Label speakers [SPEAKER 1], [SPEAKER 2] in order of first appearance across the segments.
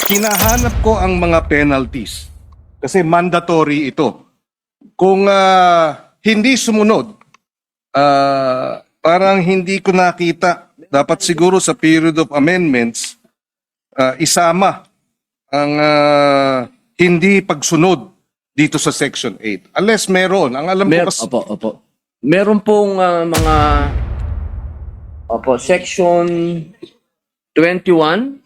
[SPEAKER 1] Hinahanap ko ang mga penalties kasi mandatory ito. Kung hindi sumunod, parang hindi ko nakita. Dapat siguro sa period of amendments, isama ang hindi pagsunod dito sa Section 8. Unless meron. Ang alam ko kasi...
[SPEAKER 2] Opo. Meron pong mga Section 21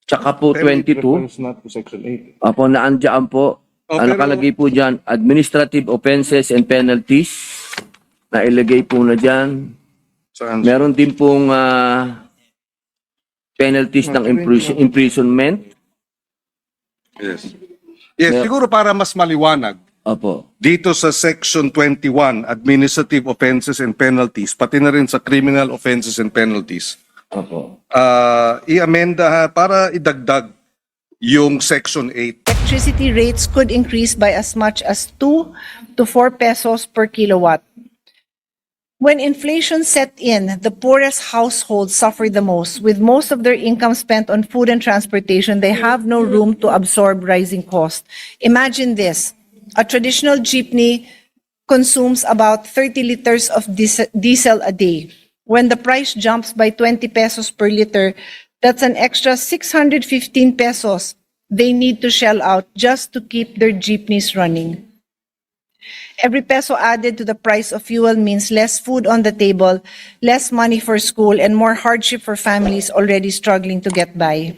[SPEAKER 2] tsaka po 22.
[SPEAKER 1] Not to Section 8.
[SPEAKER 2] Opo, naandyan po.
[SPEAKER 1] pero-
[SPEAKER 2] Nakalagay po dyan, administrative offenses and penalties. Nailagay po na dyan.
[SPEAKER 1] Saan?
[SPEAKER 2] Meron din pong penalties ng imprisonment.
[SPEAKER 1] Yes. Yes, siguro para mas maliwanag.
[SPEAKER 2] Opo.
[SPEAKER 1] Dito sa Section 21, Administrative Offenses and Penalties, pati na rin sa Criminal Offenses and Penalties,
[SPEAKER 2] Opo.
[SPEAKER 1] i-amenda para idagdag yung Section 8.
[SPEAKER 3] Electricity rates could increase by as much as 2 to 4 pesos per kilowatt. When inflation set in, the poorest households suffer the most. With most of their income spent on food and transportation, they have no room to absorb rising costs. Imagine this. A traditional jeepney consumes about 30 liters of diesel a day. When the price jumps by 20 pesos per liter, that's an extra 615 pesos they need to shell out just to keep their jeepneys running. Every peso added to the price of fuel means less food on the table, less money for school, and more hardship for families already struggling to get by.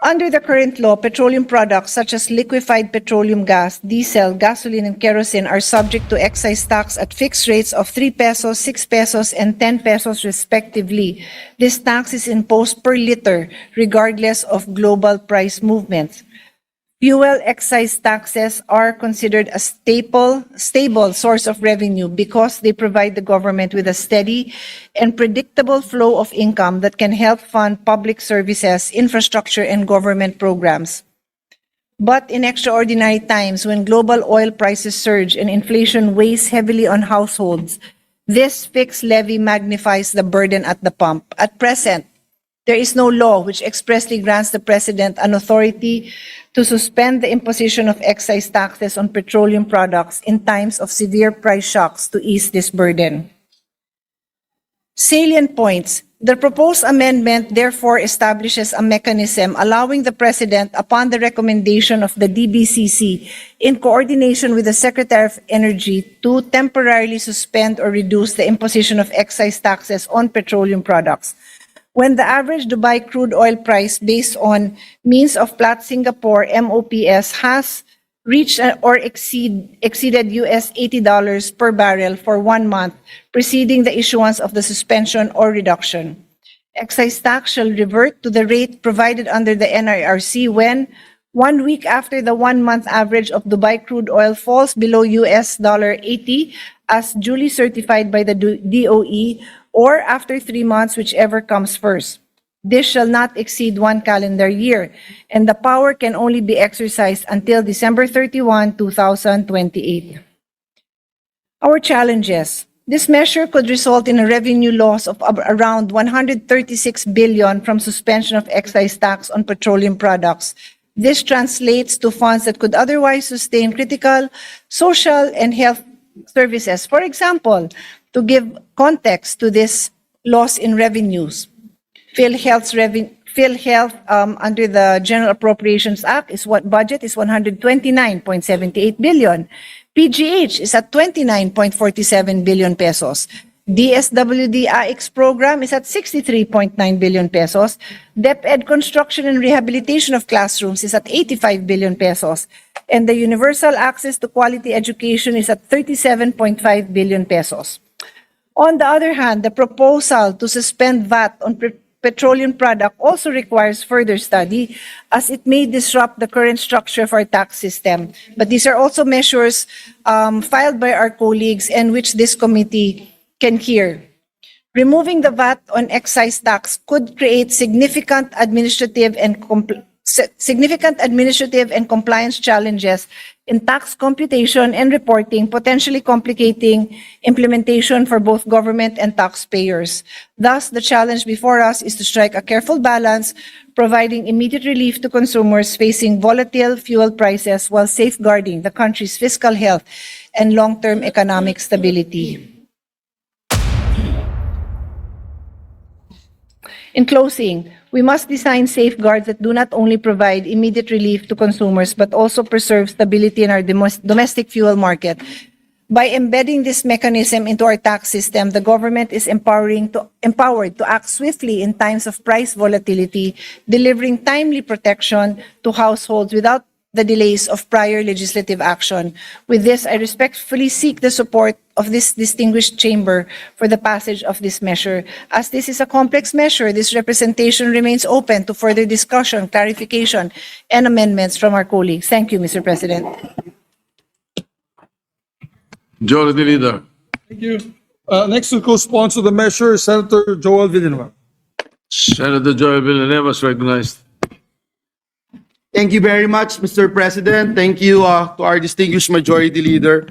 [SPEAKER 3] Under the current law, petroleum products such as liquefied petroleum gas, diesel, gasoline, and kerosene are subject to excise tax at fixed rates of 3 pesos, 6 pesos, and 10 pesos respectively. This tax is imposed per liter, regardless of global price movements. Fuel excise taxes are considered a stable source of revenue because they provide the government with a steady and predictable flow of income that can help fund public services, infrastructure, and government programs. But in extraordinary times, when global oil prices surge and inflation weighs heavily on households, this fixed levy magnifies the burden at the pump. At present, there is no law which expressly grants the President an authority to suspend the imposition of excise taxes on petroleum products in times of severe price shocks to ease this burden. Salient points. The proposed amendment therefore establishes a mechanism allowing the President, upon the recommendation of the DBCC, in coordination with the Secretary of Energy, to temporarily suspend or reduce the imposition of excise taxes on petroleum products. When the average Dubai crude oil price based on means of Platts Singapore MOPS has reached or exceeded US $80 per barrel for 1 month preceding the issuance of the suspension or reduction, excise tax shall revert to the rate provided under the NIRC when 1 week after the 1-month average of Dubai crude oil falls below US $80 as duly certified by the DOE, or after 3 months, whichever comes first. This shall not exceed 1 calendar year, and the power can only be exercised until December 31, 2028. Our challenges. This measure could result in a revenue loss of around 136 billion from suspension of excise tax on petroleum products. This translates to funds that could otherwise sustain critical social and health services. For example, to give context to this loss in revenues, PhilHealth under the General Appropriations Act budget is 129.78 billion. PGH is at 29.47 billion pesos. DSWD AIX program is at 63.9 billion pesos. DepEd construction and rehabilitation of classrooms is at 85 billion pesos. And the universal access to quality education is at 37.5 billion pesos. On the other hand, the proposal to suspend VAT on petroleum product also requires further study as it may disrupt the current structure of our tax system. But these are also measures filed by our colleagues and which this committee can hear. Removing the VAT on excise tax could create significant administrative and compliance challenges in tax computation and reporting, potentially complicating implementation for both government and taxpayers. Thus, the challenge before us is to strike a careful balance, providing immediate relief to consumers facing volatile fuel prices while safeguarding the country's fiscal health and long-term economic stability. In closing, we must design safeguards that do not only provide immediate relief to consumers but also preserve stability in our domestic fuel market. By embedding this mechanism into our tax system, the government is empowered to act swiftly in times of price volatility, delivering timely protection to households without the delays of prior legislative action. With this, I respectfully seek the support of this distinguished chamber for the passage of this measure. As this is a complex measure, this representation remains open to further discussion, clarification, and amendments from our colleagues. Thank you, Mr. President.
[SPEAKER 4] Majority Leader.
[SPEAKER 5] Thank you. Next to co-sponsor the measure, Senator Joel Villanueva.
[SPEAKER 4] Senator Joel Villanueva is recognized.
[SPEAKER 6] Thank you very much, Mr. President. Thank you to our distinguished Majority Leader.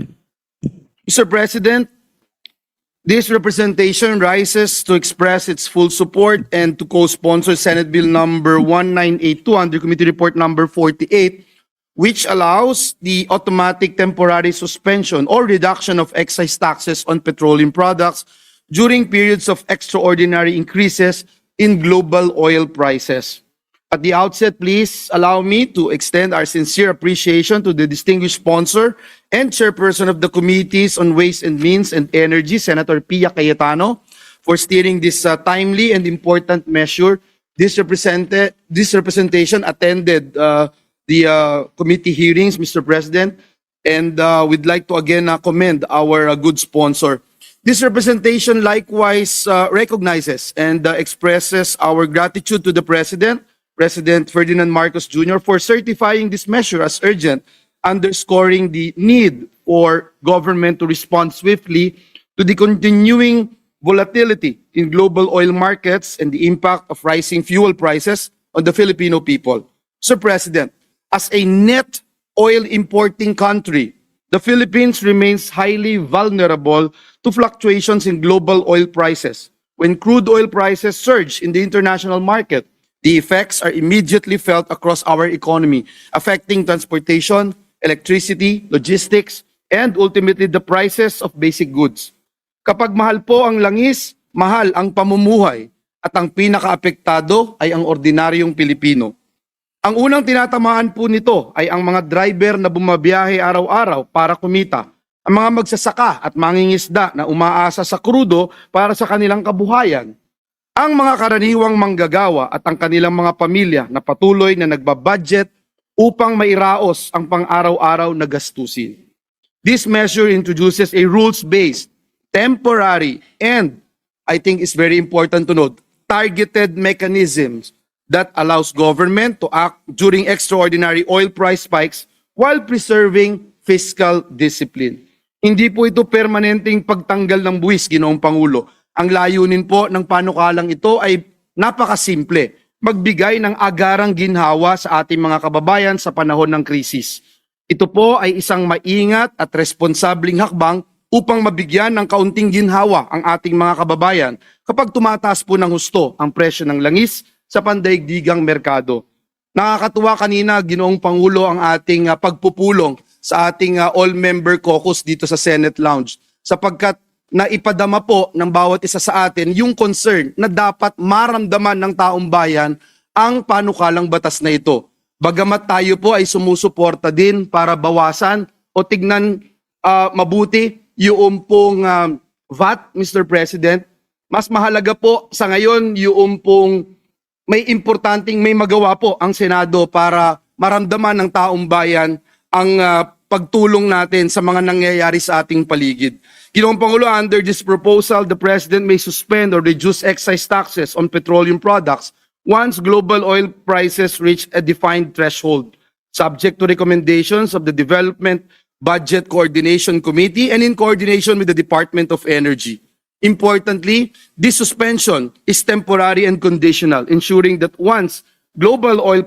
[SPEAKER 6] Mr. President, this representation rises to express its full support and to co-sponsor Senate Bill number 1982 under Committee Report number 48, which allows the automatic temporary suspension or reduction of excise taxes on petroleum products during periods of extraordinary increases in global oil prices. At the outset, please allow me to extend our sincere appreciation to the distinguished sponsor and chairperson of the Committees on Ways and Means and Energy, Senator Pia Cayetano, for steering this timely and important measure. This representation attended the committee hearings, Mr. President, and we'd like to again commend our good sponsor. This representation likewise recognizes and expresses our gratitude to the President Ferdinand Marcos Jr. for certifying this measure as urgent, underscoring the need for government to respond swiftly to the continuing volatility in global oil markets and the impact of rising fuel prices on the Filipino people. Sir President, as a net oil importing country, the Philippines remains highly vulnerable to fluctuations in global oil prices. When crude oil prices surge in the international market, the effects are immediately felt across our economy, affecting transportation, electricity, logistics, and ultimately the prices of basic goods. Kapag mahal po ang langis, mahal ang pamumuhay, at ang pinakaapektado ay ang ordinaryong Pilipino. Ang unang tinatamaan po nito ay ang mga driver na bumabiyahe araw-araw para kumita, ang mga magsasaka at mangingisda na umaasa sa krudo para sa kanilang kabuhayan, ang mga karaniwang manggagawa at ang kanilang mga pamilya na patuloy na nagbabudget upang mairaos ang pang-araw-araw na gastusin. This measure introduces a rules-based, temporary, and I think it's very important to note, targeted mechanisms that allows government to act during extraordinary oil price spikes while preserving fiscal discipline. Hindi po ito permanenteng pagtanggal ng buwis, Ginoong Pangulo. Ang layunin po ng panukalang ito ay napakasimple, magbigay ng agarang ginhawa sa ating mga kababayan sa panahon ng krisis. Ito po ay isang maingat at responsableng hakbang upang mabigyan ng kaunting ginhawa ang ating mga kababayan kapag tumataas po ng husto ang presyo ng langis sa pandaigdigang merkado. Nakakatuwa kanina, Ginoong Pangulo, ang ating pagpupulong sa ating all-member caucus dito sa Senate Lounge sapagkat na ipadama po ng bawat isa sa atin yung concern na dapat maramdaman ng taong bayan ang panukalang batas na ito. Bagamat tayo po ay sumusuporta din para bawasan o tignan mabuti yung pong VAT, Mr. President, mas mahalaga po sa ngayon yung pong may importanteng may magawa po ang Senado para maramdaman ng taong bayan ang pagtulong natin sa mga nangyayari sa ating paligid. Ginoong Pangulo, under this proposal, the President may suspend or reduce excise taxes on petroleum products once global oil prices reach a defined threshold, subject to recommendations of the Development Budget Coordination Committee and in coordination with the Department of Energy. Importantly, this suspension is temporary and conditional, ensuring that once global oil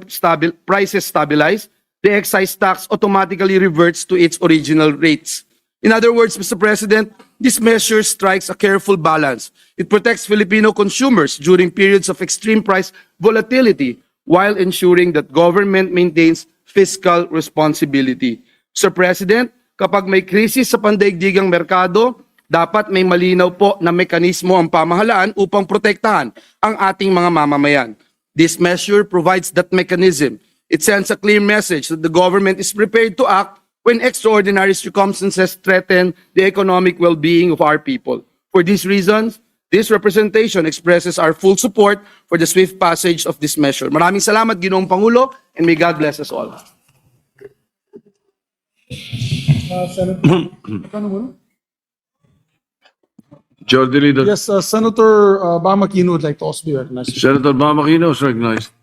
[SPEAKER 6] prices stabilize, the excise tax automatically reverts to its original rates. In other words, Mr. President, this measure strikes a careful balance. It protects Filipino consumers during periods of extreme price volatility while ensuring that government maintains fiscal responsibility. Mr. President, kapag may krisis sa pandaigdigang merkado, dapat may malinaw po na mekanismo ang pamahalaan upang protektahan ang ating mga mamamayan. This measure provides that mechanism. It sends a clear message that the government is prepared to act when extraordinary circumstances threaten the economic well-being of our people. For these reasons, this representation expresses our full support for the swift passage of this measure. Maraming salamat, Ginoong Pangulo, and may God bless us all.
[SPEAKER 4] Majority Leader.
[SPEAKER 5] Yes, Senator Bam Aquino would like to also be recognized.
[SPEAKER 4] Senator Bam Aquino is recognized.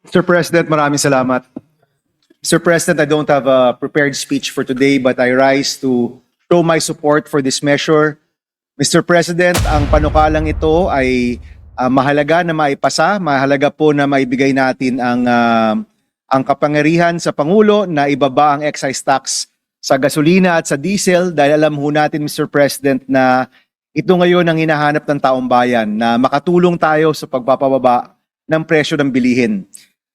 [SPEAKER 7] Mr. President, maraming salamat. Mr. President, I don't have a prepared speech for today, but I rise to show my support for this measure. Mr. President, ang panukalang ito ay mahalaga na maipasa, mahalaga po na maibigay natin ang kapangyarihan sa Pangulo na ibaba ang excise tax sa gasolina at sa diesel dahil alam ho natin, Mr. President, na ito ngayon ang hinahanap ng taong bayan na makatulong tayo sa pagpapababa ng presyo ng bilihin.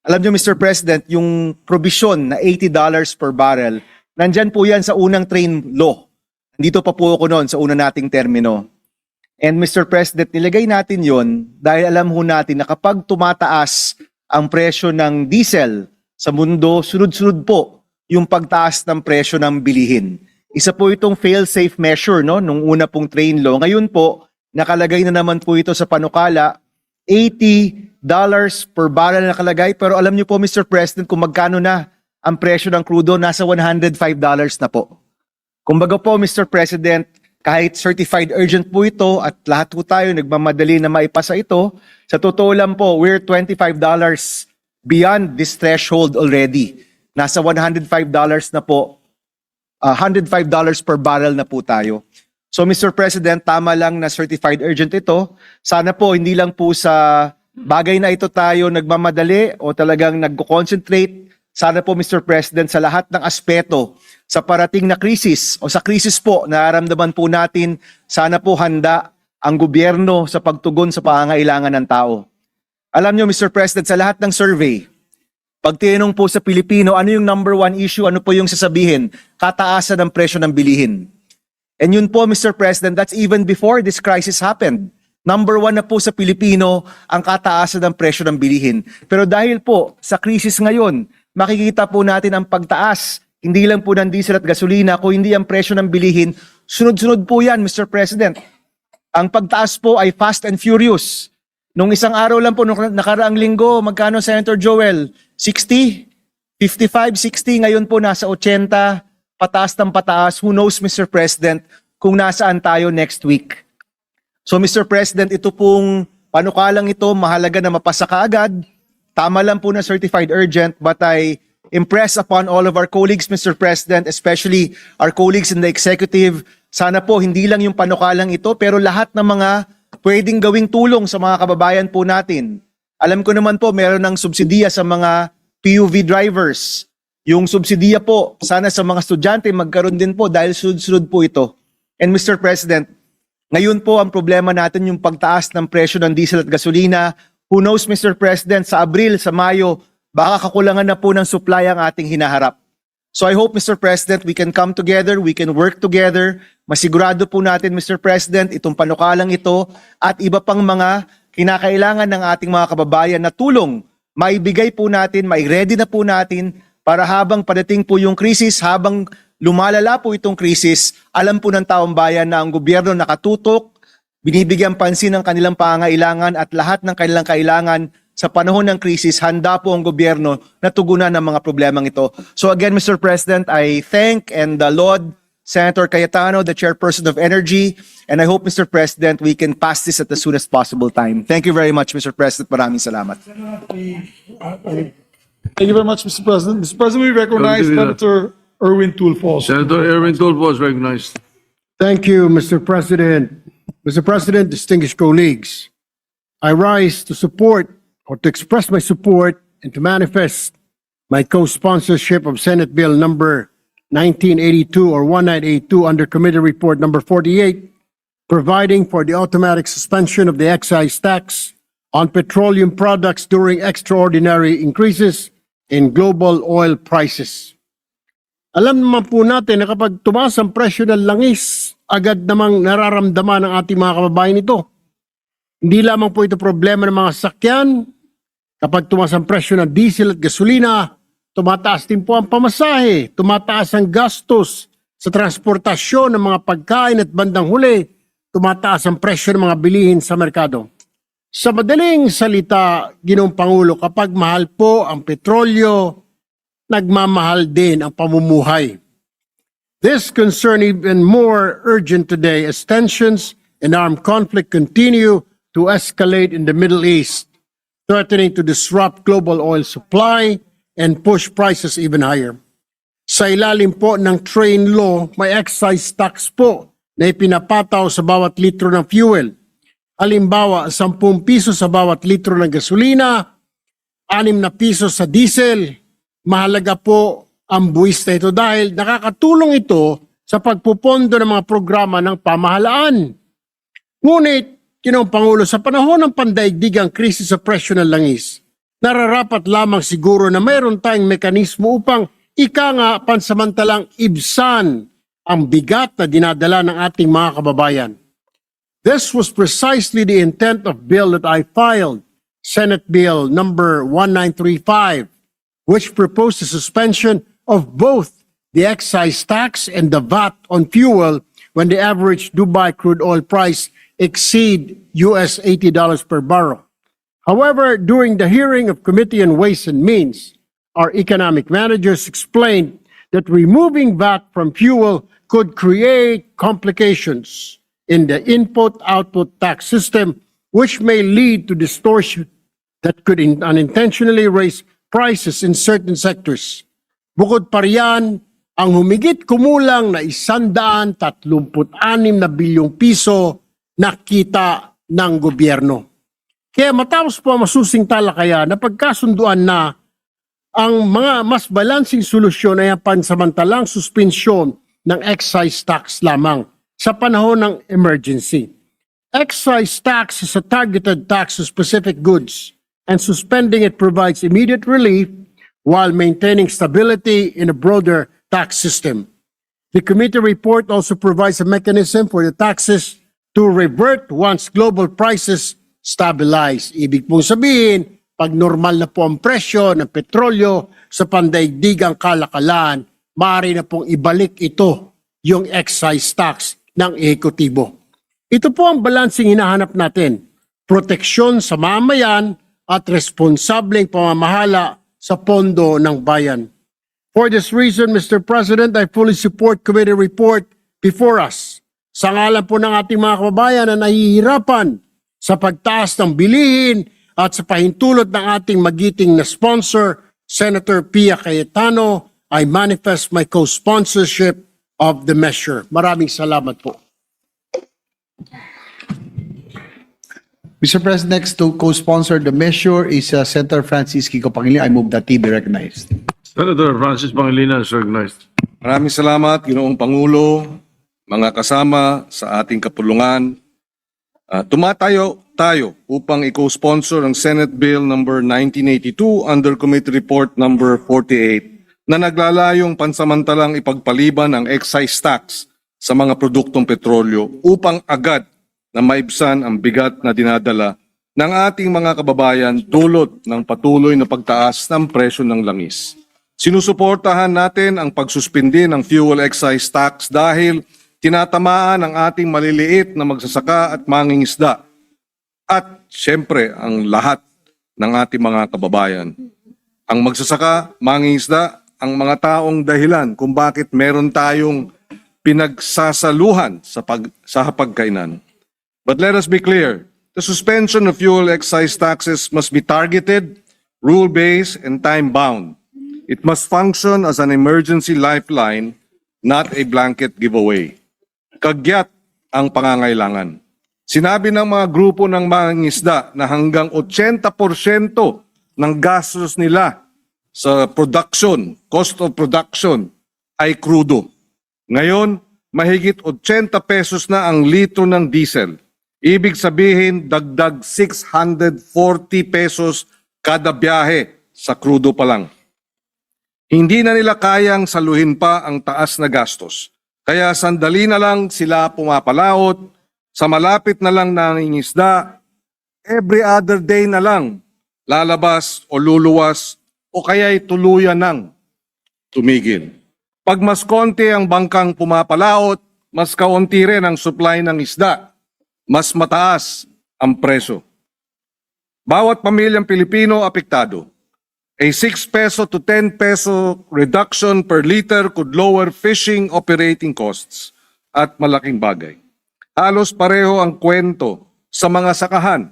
[SPEAKER 7] Alam niyo, Mr. President, yung provision na $80 per barrel, nandyan po yan sa unang train law. Dito pa po ako noon sa una nating termino. And Mr. President, nilagay natin yon dahil alam ho natin na kapag tumataas ang presyo ng diesel sa mundo, sunod-sunod po yung pagtaas ng presyo ng bilihin. Isa po itong fail-safe measure nung una pong train law. Ngayon po, nakalagay na naman po ito sa panukala, $80 per barrel nakalagay. Pero alam niyo po, Mr. President, kung magkano na ang presyo ng crudo, nasa $105 na po. Kumbaga po, Mr. President, kahit certified urgent po ito at lahat po tayo nagmamadali na maipasa ito, sa totoo lang po, we're $25 beyond this threshold already. Nasa $105 na po, $105 per barrel na po tayo. So Mr. President, tama lang na certified urgent ito. Sana po hindi lang po sa bagay na ito tayo nagmamadali o talagang nagko-concentrate. Sana po Mr. President sa lahat ng aspeto sa parating na krisis o sa krisis po nararamdaman po natin, sana po handa ang gobyerno sa pagtugon sa pangangailangan ng tao. Alam niyo Mr. President, sa lahat ng survey, pag tinanong po sa Pilipino, ano yung number one issue, ano po yung sasabihin? Kataasan ng presyo ng bilihin. And yun po, Mr. President, that's even before this crisis happened. Number one na po sa Pilipino ang kataasan ng presyo ng bilihin. Pero dahil po sa krisis ngayon, makikita po natin ang pagtaas, hindi lang po ng diesel at gasolina, kung hindi ang presyo ng bilihin, sunod-sunod po yan, Mr. President. Ang pagtaas po ay fast and furious. Nung isang araw lang po, nung nakaraang linggo, magkano, Senator Joel? 60? 55, 60, ngayon po nasa 80, pataas ng pataas. Who knows, Mr. President, kung nasaan tayo next week. So, Mr. President, ito pong panukalang ito, mahalaga na mapasa kaagad. Tama lang po na certified urgent, but I impress upon all of our colleagues, Mr. President, especially our colleagues in the executive, sana po hindi lang yung panukalang ito, pero lahat ng mga pwedeng gawing tulong sa mga kababayan po natin. Alam ko naman po, meron ng subsidiya sa mga PUV drivers. Yung subsidiya po, sana sa mga estudyante magkaroon din po dahil sunod-sunod po ito. And Mr. President, ngayon po ang problema natin yung pagtaas ng presyo ng diesel at gasolina. Who knows, Mr. President, sa Abril, sa Mayo, baka kakulangan na po ng supply ang ating hinaharap. So I hope, Mr. President, we can come together, we can work together. Masigurado po natin, Mr. President, itong panukalang ito at iba pang mga kinakailangan ng ating mga kababayan na tulong, maibigay po natin, mai-ready na po natin para habang padating po yung krisis, habang lumalala po itong krisis, alam po ng taong bayan na ang gobyerno nakatutok, binibigyan pansin ng kanilang pangangailangan at lahat ng kanilang kailangan sa panahon ng krisis, handa po ang gobyerno na tugunan ng mga problemang ito. So again, Mr. President, I thank and laud Senator Cayetano, the chairperson of Energy, and I hope, Mr. President, we can pass this at the soonest possible time. Thank you very much, Mr. President. Maraming salamat.
[SPEAKER 5] Thank you very much, Mr. President. Mr. President, we recognize Senator Erwin Tulfo.
[SPEAKER 4] Senator Erwin Tulfo is recognized.
[SPEAKER 8] Thank you, Mr. President. Mr. President, distinguished colleagues, I rise to support or to express my support and to manifest my co-sponsorship of Senate Bill number 1982 or 1982 under Committee Report number 48, providing for the automatic suspension of the excise tax on petroleum products during extraordinary increases in global oil prices. Alam naman po natin na kapag tumaas ang presyo ng langis, agad namang nararamdaman ng ating mga kababayan ito. Hindi lamang po ito problema ng mga sasakyan. Kapag tumaas ang presyo ng diesel at gasolina, tumataas din po ang pamasahe, tumataas ang gastos sa transportasyon ng mga pagkain at bandang huli, tumataas ang presyo ng mga bilihin sa merkado. Sa madaling salita, Ginoong Pangulo, kapag mahal po ang petrolyo, nagmamahal din ang pamumuhay. This concern even more urgent today as tensions and armed conflict continue to escalate in the Middle East, threatening to disrupt global oil supply and push prices even higher. Sa ilalim po ng train law, may excise tax po na ipinapataw sa bawat litro ng fuel. Halimbawa, 10 piso sa bawat litro ng gasolina, 6 na piso sa diesel. Mahalaga po ang buwis na ito dahil nakakatulong ito sa pagpupondo ng mga programa ng pamahalaan. Ngunit, Ginoong Pangulo, sa panahon ng pandaigdigang krisis sa presyo ng langis, nararapat lamang siguro na mayroon tayong mekanismo upang ika nga pansamantalang ibsan ang bigat na dinadala ng ating mga kababayan. This was precisely the intent of bill that I filed, Senate Bill number 1935, which proposed the suspension of both the excise tax and the VAT on fuel when the average Dubai crude oil price exceed US $80 per barrel. However, during the hearing of Committee on Ways and Means, our economic managers explained that removing VAT from fuel could create complications in the input-output tax system, which may lead to distortion that could unintentionally raise prices in certain sectors. Bukod pa riyan, ang humigit kumulang na 136 na bilyong piso na kita ng gobyerno. Kaya matapos po ang masusing talakayan na pagkasunduan na ang mga mas balansing solusyon ay ang pansamantalang suspensyon ng excise tax lamang sa panahon ng emergency. Excise tax is a targeted tax to specific goods, and suspending it provides immediate relief while maintaining stability in a broader tax system. The committee report also provides a mechanism for the taxes to revert once global prices stabilize. Ibig pong sabihin, pag normal na po ang presyo ng petrolyo sa pandaigdigang kalakalan, maaari na pong ibalik ito yung excise tax ng ehekutibo. Ito po ang balansing hinahanap natin, proteksyon sa mamayan at responsableng pamamahala sa pondo ng bayan. For this reason, Mr. President, I fully support committee report before us. Sa ngalan po ng ating mga kababayan na nahihirapan sa pagtaas ng bilihin at sa pahintulot ng ating magiting na sponsor, Senator Pia Cayetano, I manifest my co-sponsorship of the measure. Maraming salamat po.
[SPEAKER 9] Mr. President, next to co-sponsor the measure is Senator Francis Kiko Pangilinan. I move that he be recognized.
[SPEAKER 4] Senator Francis Pangilinan is recognized.
[SPEAKER 1] Maraming salamat, Ginoong Pangulo, mga kasama sa ating kapulungan. Tumatayo tayo upang i-co-sponsor ang Senate Bill number 1982 under Committee Report number 48 na naglalayong pansamantalang ipagpaliban ang excise tax sa mga produktong petrolyo upang agad na maibsan ang bigat na dinadala ng ating mga kababayan dulot ng patuloy na pagtaas ng presyo ng langis. Sinusuportahan natin ang pagsuspindi ng fuel excise tax dahil tinatamaan ang ating maliliit na magsasaka at mangingisda at siyempre ang lahat ng ating mga kababayan. Ang magsasaka, mangingisda, ang mga taong dahilan kung bakit meron tayong pinagsasaluhan sa hapagkainan. But let us be clear, the suspension of fuel excise taxes must be targeted, rule-based, and time-bound. It must function as an emergency lifeline, not a blanket giveaway. Kagyat ang pangangailangan. Sinabi ng mga grupo ng mangingisda na hanggang 80% ng gastos nila sa production, cost of production, ay krudo. Ngayon, mahigit 80 pesos na ang litro ng diesel. Ibig sabihin, dagdag 640 pesos kada biyahe sa krudo pa lang. Hindi na nila kayang saluhin pa ang taas na gastos. Kaya sandali na lang sila pumapalaot, sa malapit na lang nangingisda, every other day na lang lalabas o luluwas o kaya'y tuluyan ng tumigil. Pag mas konti ang bangkang pumapalaot, mas kaunti rin ang supply ng isda, mas mataas ang presyo. Bawat pamilyang Pilipino apektado. A 6 peso to 10 peso reduction per liter could lower fishing operating costs at malaking bagay. Halos pareho ang kwento sa mga sakahan.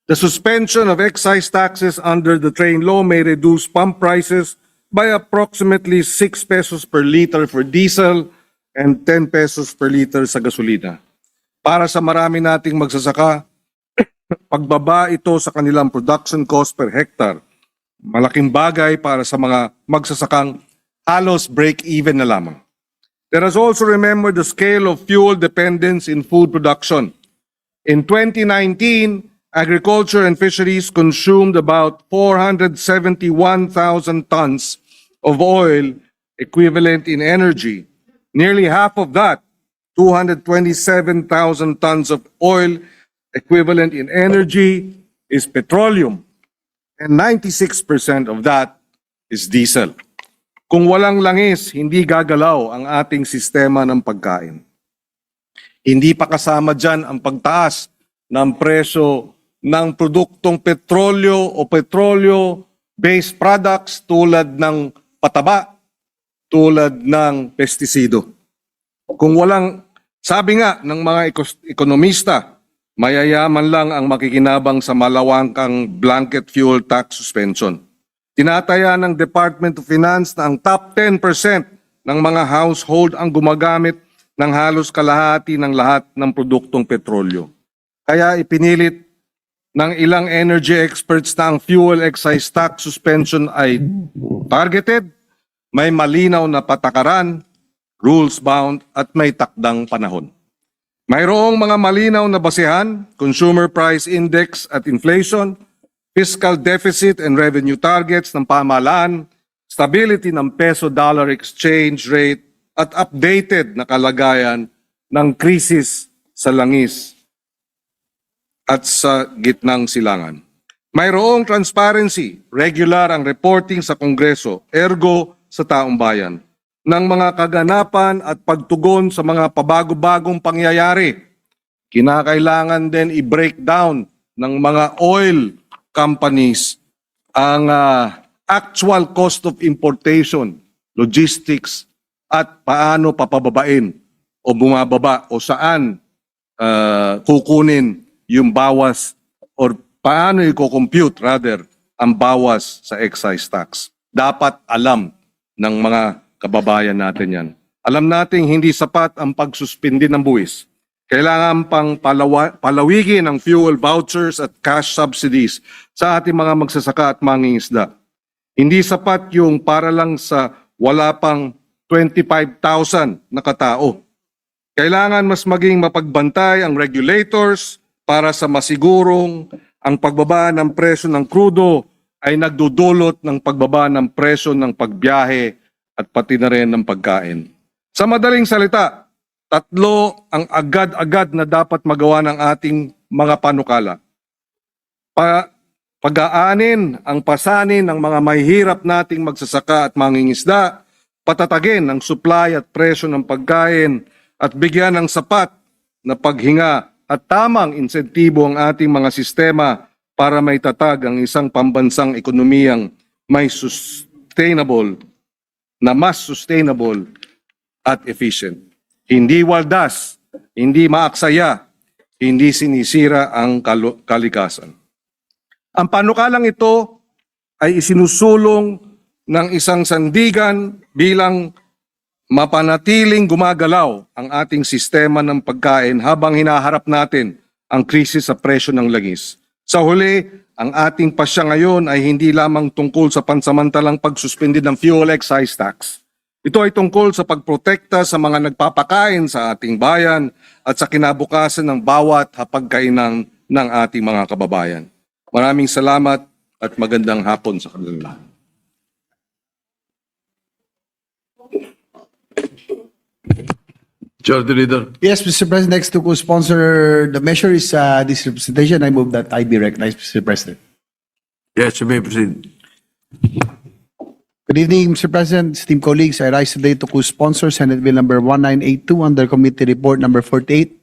[SPEAKER 1] The suspension of excise taxes under the train law may reduce pump prices by approximately 6 pesos per liter for diesel and 10 pesos per liter sa gasolina. Para sa marami nating magsasaka, pagbaba ito sa kanilang production cost per hectare. Malaking bagay para sa mga magsasakang halos break-even na lamang. Let us also remember the scale of fuel dependence in food production. In 2019, agriculture and fisheries consumed about 471,000 tons of oil equivalent in energy. Nearly half of that, 227,000 tons of oil equivalent in energy, is petroleum. And 96% of that is diesel. Kung walang langis, hindi gagalaw ang ating sistema ng pagkain. Hindi pa kasama dyan ang pagtaas ng presyo ng produktong petrolyo o petrolyo-based products tulad ng pataba, tulad ng pestisido. Kung walang, sabi nga ng mga ekonomista, mayayaman lang ang makikinabang sa malawakang blanket fuel tax suspension. Tinataya ng Department of Finance na ang top 10% ng mga household ang gumagamit ng halos kalahati ng lahat ng produktong petrolyo. Kaya ipinilit ng ilang energy experts na ang fuel excise tax suspension ay targeted, may malinaw na patakaran, rules-bound at may takdang panahon. Mayroong mga malinaw na basehan, consumer price index at inflation, fiscal deficit and revenue targets ng pamahalaan, stability ng peso-dollar exchange rate at updated na kalagayan ng krisis sa langis at sa gitnang silangan. Mayroong transparency, regular ang reporting sa Kongreso, ergo sa taong bayan, ng mga kaganapan at pagtugon sa mga pabago-bagong pangyayari. Kinakailangan din i-break down ng mga oil companies ang actual cost of importation, logistics, at paano papababain o bumababa o saan kukunin yung bawas or paano i-compute rather ang bawas sa excise tax. Dapat alam ng mga kababayan natin yan. Alam nating hindi sapat ang pagsuspindi ng buwis. Kailangan pang palawigin ang fuel vouchers at cash subsidies sa ating mga magsasaka at mangingisda. Hindi sapat yung para lang sa wala pang 25,000 na katao. Kailangan mas maging mapagbantay ang regulators para sa masigurong ang pagbaba ng presyo ng krudo ay nagdudulot ng pagbaba ng presyo ng pagbiyahe at pati na rin ng pagkain. Sa madaling salita, 3 ang agad-agad na dapat magawa ng ating mga panukala. Pag-aanin ang pasanin ng mga mahihirap nating magsasaka at mangingisda, patatagin ang supply at presyo ng pagkain at bigyan ng sapat na paghinga at tamang insentibo ang ating mga sistema para may tatag ang isang pambansang ekonomiyang may mas sustainable at efficient. Hindi waldas, hindi maaksaya, hindi sinisira ang kalikasan. Ang panukalang ito ay isinusulong ng isang sandigan bilang mapanatiling gumagalaw ang ating sistema ng pagkain habang hinaharap natin ang krisis sa presyo ng langis. Sa huli, ang ating pasya ngayon ay hindi lamang tungkol sa pansamantalang pagsuspindi ng fuel excise tax. Ito ay tungkol sa pagprotekta sa mga nagpapakain sa ating bayan at sa kinabukasan ng bawat hapagkainan ng ating mga kababayan. Maraming salamat at magandang hapon sa kanila.
[SPEAKER 4] Majority Leader.
[SPEAKER 9] Yes, Mr. President, next to co-sponsor the measure is this representation. I move that I be recognized, Mr. President.
[SPEAKER 4] Yes, you may proceed.
[SPEAKER 9] Good evening, Mr. President, esteemed colleagues. I rise today to co-sponsor Senate Bill number 1982 under Committee Report number 48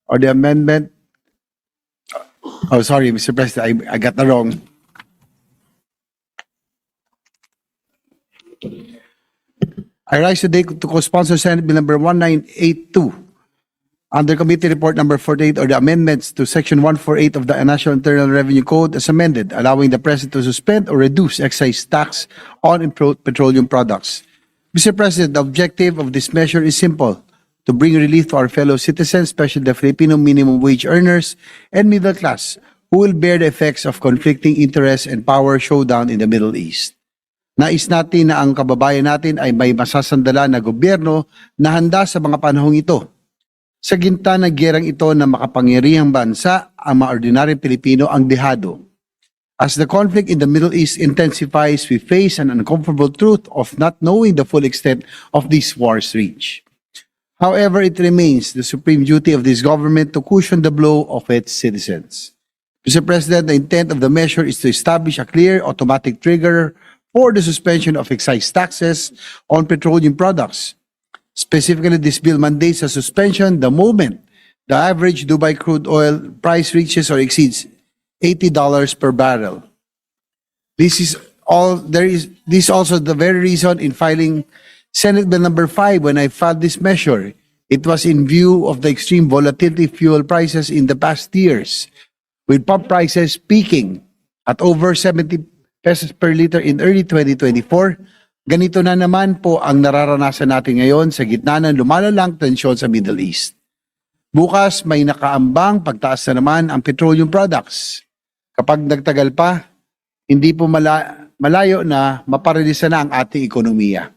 [SPEAKER 9] or the amendment. Oh, sorry, Mr. President, I got that wrong. I rise today to co-sponsor Senate Bill number 1982 under Committee Report number 48 or the amendments to Section 148 of the National Internal Revenue Code as amended, allowing the President to suspend or reduce excise tax on petroleum products. Mr. President, the objective of this measure is simple: to bring relief to our fellow citizens, especially the Filipino minimum wage earners and middle class, who will bear the effects of conflicting interests and power showdown in the Middle East. Nais natin na ang kababayan natin ay may masasandala na gobyerno na handa sa mga panahong ito. Sa ginta ng gerang ito na makapangyarihang bansa, ang mga ordinaryong Pilipino ang dehado. As the conflict in the Middle East intensifies, we face an uncomfortable truth of not knowing the full extent of this war's reach. However, it remains the supreme duty of this government to cushion the blow of its citizens. Mr. President, the intent of the measure is to establish a clear automatic trigger for the suspension of excise taxes on petroleum products. Specifically, this bill mandates a suspension the moment the average Dubai crude oil price reaches or exceeds $80 per barrel. This is also the very reason in filing Senate Bill number 5 when I filed this measure. It was in view of the extreme volatility of fuel prices in the past years, with pump prices peaking at over 70 pesos per liter in early 2024, ganito na naman po ang nararanasan natin ngayon sa gitna ng lumalalang tensyon sa Middle East. Bukas may nakaambang pagtaas na naman ang petroleum products. Kapag nagtagal pa, hindi po malayo na maparalisa na ang ating ekonomiya.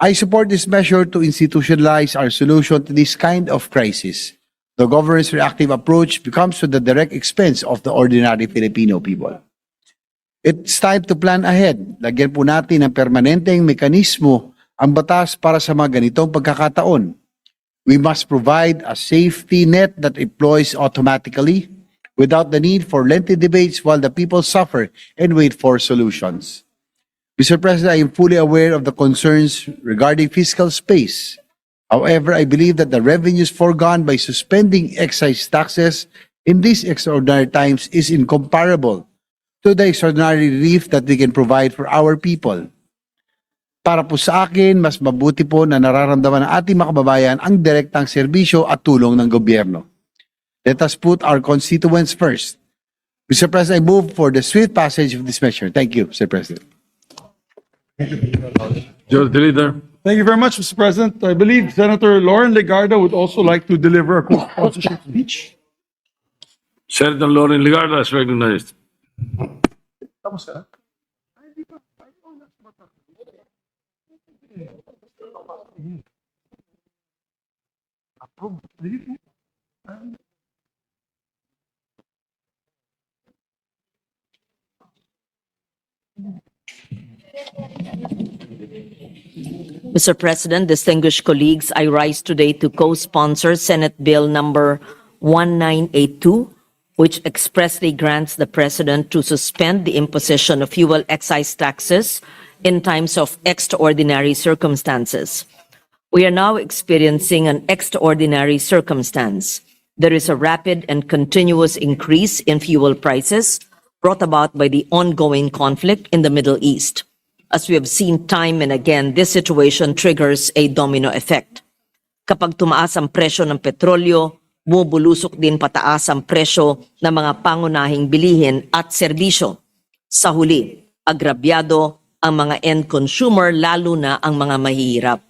[SPEAKER 9] I support this measure to institutionalize our solution to this kind of crisis. The government's reactive approach becomes to the direct expense of the ordinary Filipino people. It's time to plan ahead. Lagyan po natin ng permanenteng mekanismo ang batas para sa mga ganitong pagkakataon. We must provide a safety net that deploys automatically without the need for lengthy debates while the people suffer and wait for solutions. Mr. President, I am fully aware of the concerns regarding fiscal space. However, I believe that the revenues foregone by suspending excise taxes in these extraordinary times is incomparable to the extraordinary relief that we can provide for our people. Para po sa akin, mas mabuti po na nararamdaman ng ating mga kababayan ang direktang serbisyo at tulong ng gobyerno. Let us put our constituents first. Mr. President, I move for the swift passage of this measure. Thank you, Mr. President.
[SPEAKER 4] Majority Leader.
[SPEAKER 5] Thank you very much, Mr. President. I believe Senator Lauren Legarda would also like to deliver a co-sponsorship speech.
[SPEAKER 4] Senator Lauren Legarda is recognized.
[SPEAKER 10] Mr. President, distinguished colleagues, I rise today to co-sponsor Senate Bill number 1982, which expressly grants the President to suspend the imposition of fuel excise taxes in times of extraordinary circumstances. We are now experiencing an extraordinary circumstance. There is a rapid and continuous increase in fuel prices brought about by the ongoing conflict in the Middle East. As we have seen time and again, this situation triggers a domino effect. Kapag tumaas ang presyo ng petrolyo, bumubulusok din pataas ang presyo ng mga pangunahing bilihin at serbisyo. Sa huli, agrabyado ang mga end consumer, lalo na ang mga mahihirap.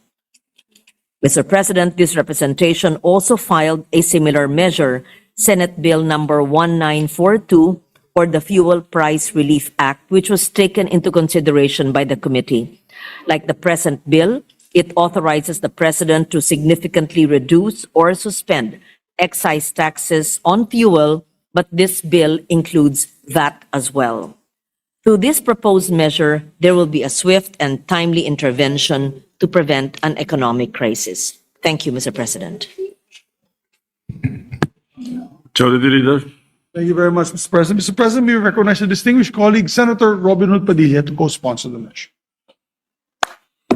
[SPEAKER 10] Mr. President, this representation also filed a similar measure, Senate Bill number 1942, or the Fuel Price Relief Act, which was taken into consideration by the committee. Like the present bill, it authorizes the president to significantly reduce or suspend excise taxes on fuel, but this bill includes that as well. Through this proposed measure, there will be a swift and timely intervention to prevent an economic crisis. Thank you, Mr. President.
[SPEAKER 4] Majority Leader.
[SPEAKER 5] Thank you very much, Mr. President. Mr. President, we recognize the distinguished colleague, Senator Robin Hood Padilla, to co-sponsor the measure.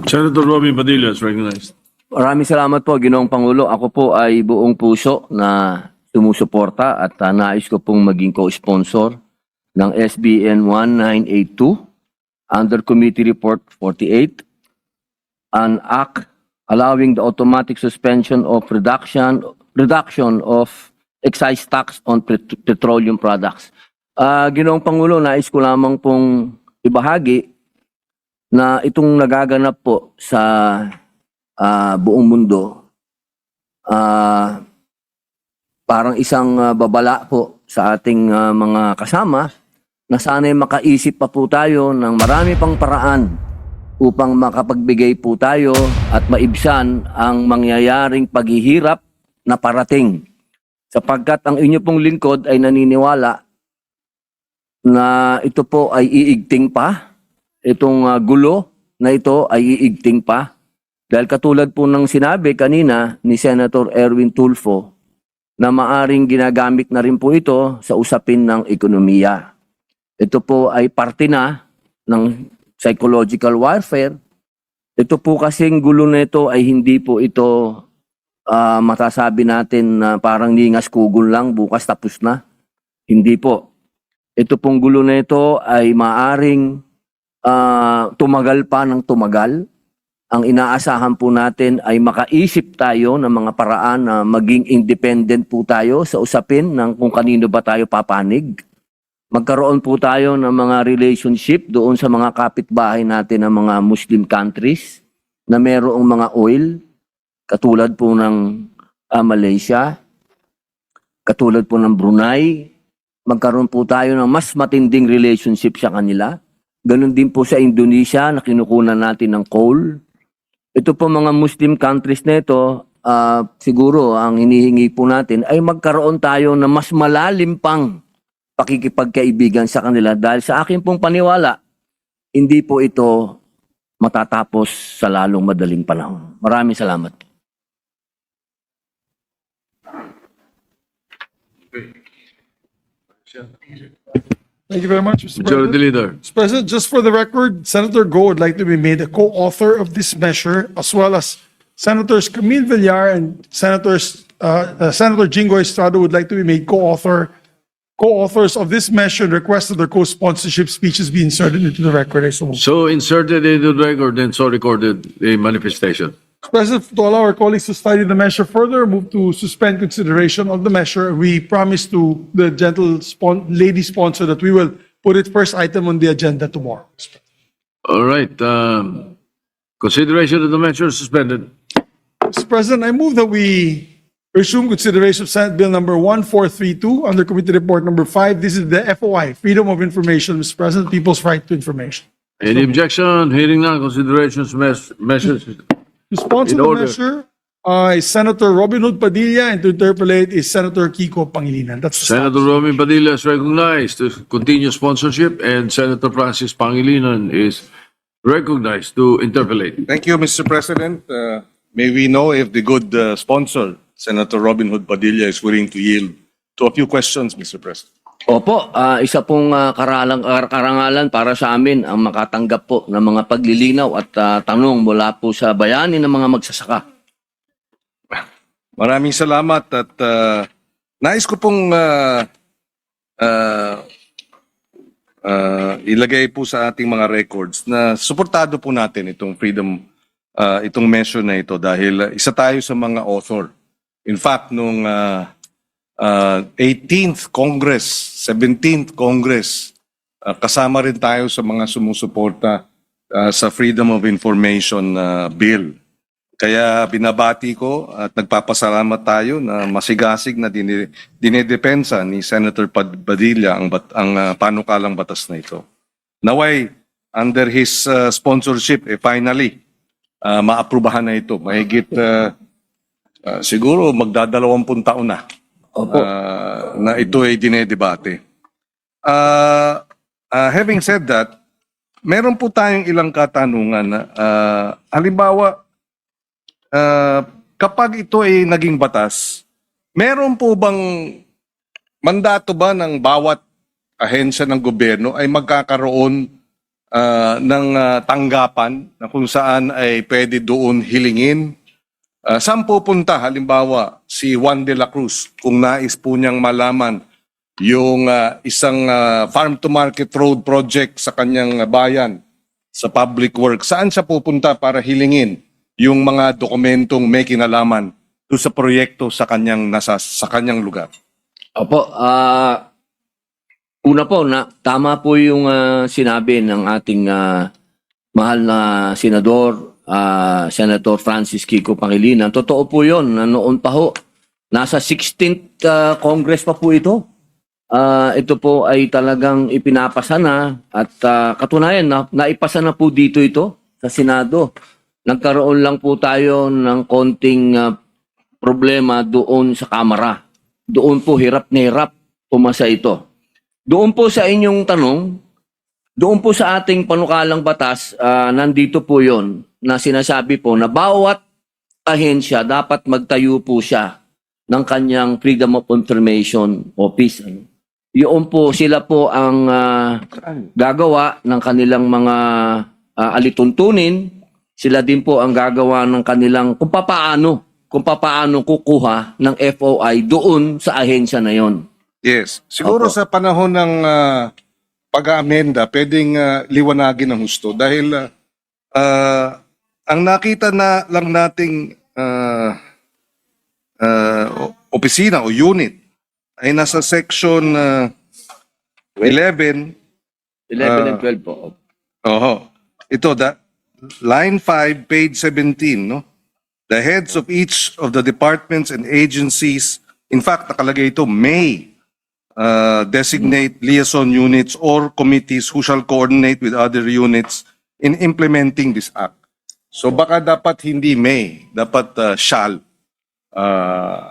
[SPEAKER 4] Senator Robin Padilla is recognized.
[SPEAKER 2] Maraming salamat po, Ginoong Pangulo. Ako po ay buong puso na sumusuporta at nais ko pong maging co-sponsor ng SBN 1982 under Committee Report 48, an act allowing the automatic suspension of reduction of excise tax on petroleum products. Ginoong Pangulo, nais ko lamang pong ibahagi na itong nagaganap po sa buong mundo, parang isang babala po sa ating mga kasama na sana'y makaisip pa po tayo ng marami pang paraan upang makapagbigay po tayo at maibsan ang mangyayaring paghihirap na parating. Sapagkat ang inyo pong lingkod ay naniniwala na ito po ay iigting pa, itong gulo na ito ay iigting pa. Dahil katulad po ng sinabi kanina ni Senator Erwin Tulfo na maaring ginagamit na rin po ito sa usapin ng ekonomiya. Ito po ay parte na ng psychological warfare. Ito po kasing gulo na ito ay hindi po ito matasabi natin na parang ningas kugol lang, bukas tapos na. Hindi po. Ito pong gulo na ito ay maaring tumagal pa ng tumagal. Ang inaasahan po natin ay makaisip tayo ng mga paraan na maging independent po tayo sa usapin ng kung kanino ba tayo papanig. Magkaroon po tayo ng mga relationship doon sa mga kapitbahay natin ng mga Muslim countries na mayroong mga oil, katulad po ng Malaysia, katulad po ng Brunei. Magkaroon po tayo ng mas matinding relationship sa kanila. Ganon din po sa Indonesia na kinukunan natin ng coal. Ito po mga Muslim countries na ito, siguro ang hinihingi po natin ay magkaroon tayo ng mas malalim pang pakikipagkaibigan sa kanila dahil sa akin pong paniwala, hindi po ito matatapos sa lalong madaling panahon. Maraming salamat.
[SPEAKER 5] Thank you very much, Mr.
[SPEAKER 4] Majority
[SPEAKER 5] President.
[SPEAKER 4] Leader.
[SPEAKER 5] Mr. President, just for the record, Senator Go would like to be made a co-author of this measure, as well as Senators Camille Villar and Senator Jingo Estrada would like to be made co-authors of this measure and request that their co-sponsorship speeches be inserted into the record. I so move.
[SPEAKER 4] So inserted into the record and so recorded a manifestation.
[SPEAKER 5] Mr. President, to allow our colleagues to study the measure further, move to suspend consideration of the measure. We promise to the lady sponsor that we will put it first item on the agenda tomorrow.
[SPEAKER 4] All right. Consideration of the measure suspended.
[SPEAKER 5] Mr. President, I move that we resume consideration of Senate Bill number 1432 under Committee Report number 5. This is the FOI, Freedom of Information, Mr. President, People's Right to Information.
[SPEAKER 4] Any objection? Hearing none, considerations, measures.
[SPEAKER 5] To sponsor
[SPEAKER 4] In
[SPEAKER 5] the
[SPEAKER 4] order.
[SPEAKER 5] measure is Senator Robin Hood Padilla, and to interpolate is Senator Kiko Pangilinan. That's the
[SPEAKER 4] Senator Robin Padilla is recognized to continue sponsorship, and Senator Francis Pangilinan is recognized to interpolate.
[SPEAKER 1] Thank you, Mr. President. May we know if the good sponsor, Senator Robin Hood Padilla, is willing to yield to a few questions, Mr. President?
[SPEAKER 2] Opo, isa pong karangalan para sa amin ang makatanggap po ng mga paglilinaw at tanong mula po sa bayani ng mga magsasaka.
[SPEAKER 1] Maraming salamat at nais ko pong ilagay po sa ating mga records na suportado po natin itong itong measure na ito dahil isa tayo sa mga author. In fact, nung 18th Congress, 17th Congress, kasama rin tayo sa mga sumusuporta sa Freedom of Information Bill. Kaya binabati ko at nagpapasalamat tayo na masigasig na dinedepensa ni Senator Padilla ang panukalang batas na ito. Naway, under his sponsorship, finally, maaprubahan na ito. Mahigit siguro magdadalawampung taon na na ito ay dinedebate. Having said that, meron po tayong ilang katanungan na halimbawa, kapag ito ay naging batas, meron po bang mandato ba ng bawat ahensya ng gobyerno ay magkakaroon ng tanggapan na kung saan ay pwede doon hilingin? Saan pupunta halimbawa si Juan de la Cruz kung nais po niyang malaman yung isang farm-to-market road project sa kanyang bayan, sa public works? Saan siya pupunta para hilingin yung mga dokumentong may kinalaman doon sa proyekto sa kanyang lugar?
[SPEAKER 2] Opo, una po, tama po yung sinabi ng ating mahal na senador, Senator Francis Kiko Pangilinan. Totoo po yun, na noon pa ho, nasa 16th Congress pa po ito. Ito po ay talagang ipinapasa na at katunayan na naipasa na po dito ito sa Senado. Nagkaroon lang po tayo ng konting problema doon sa Kamara. Doon po hirap na hirap pumasa ito. Doon po sa inyong tanong, doon po sa ating panukalang batas, nandito po yon na sinasabi po na bawat ahensya dapat magtayo po siya ng kanyang Freedom of Information Office. Yun po, sila po ang gagawa ng kanilang mga alituntunin. Sila din po ang gagawa ng kanilang kung papaano kukuha ng FOI doon sa ahensya na yon.
[SPEAKER 1] Yes. Siguro
[SPEAKER 2] Opo.
[SPEAKER 1] sa panahon ng pag-aamenda, pwedeng liwanagin ng husto dahil ang nakita na lang nating opisina o unit ay nasa section 11.
[SPEAKER 2] 11 and 12 po.
[SPEAKER 1] Oho. Ito, line 5, page 17, no? The heads of each of the departments and agencies, in fact, nakalagay ito, may designate liaison units or committees who shall coordinate with other units in implementing this act. So baka dapat hindi may, dapat shall.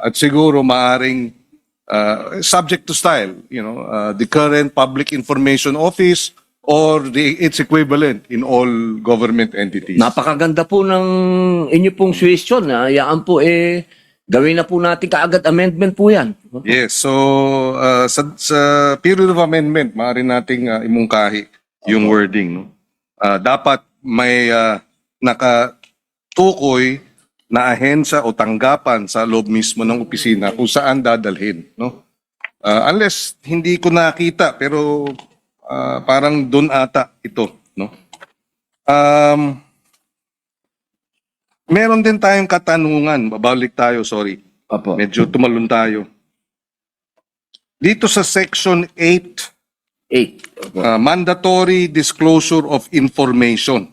[SPEAKER 1] At siguro maaring subject to style, the current Public Information Office or its equivalent in all government entities.
[SPEAKER 2] Napakaganda po ng inyo pong suggestion. Hayaan po gawin na po natin kaagad amendment po yan.
[SPEAKER 1] Yes, so sa period of amendment, maaari nating imungkahi yung wording. No? Dapat may nakatukoy na ahensya o tanggapan sa loob mismo ng opisina kung saan dadalhin. No? Unless hindi ko nakita, pero parang doon ata ito. No? Meron din tayong katanungan. Babalik tayo, sorry.
[SPEAKER 2] Opo.
[SPEAKER 1] Medyo tumalon tayo. Dito sa section 8,
[SPEAKER 2] 8. Opo.
[SPEAKER 1] mandatory disclosure of information.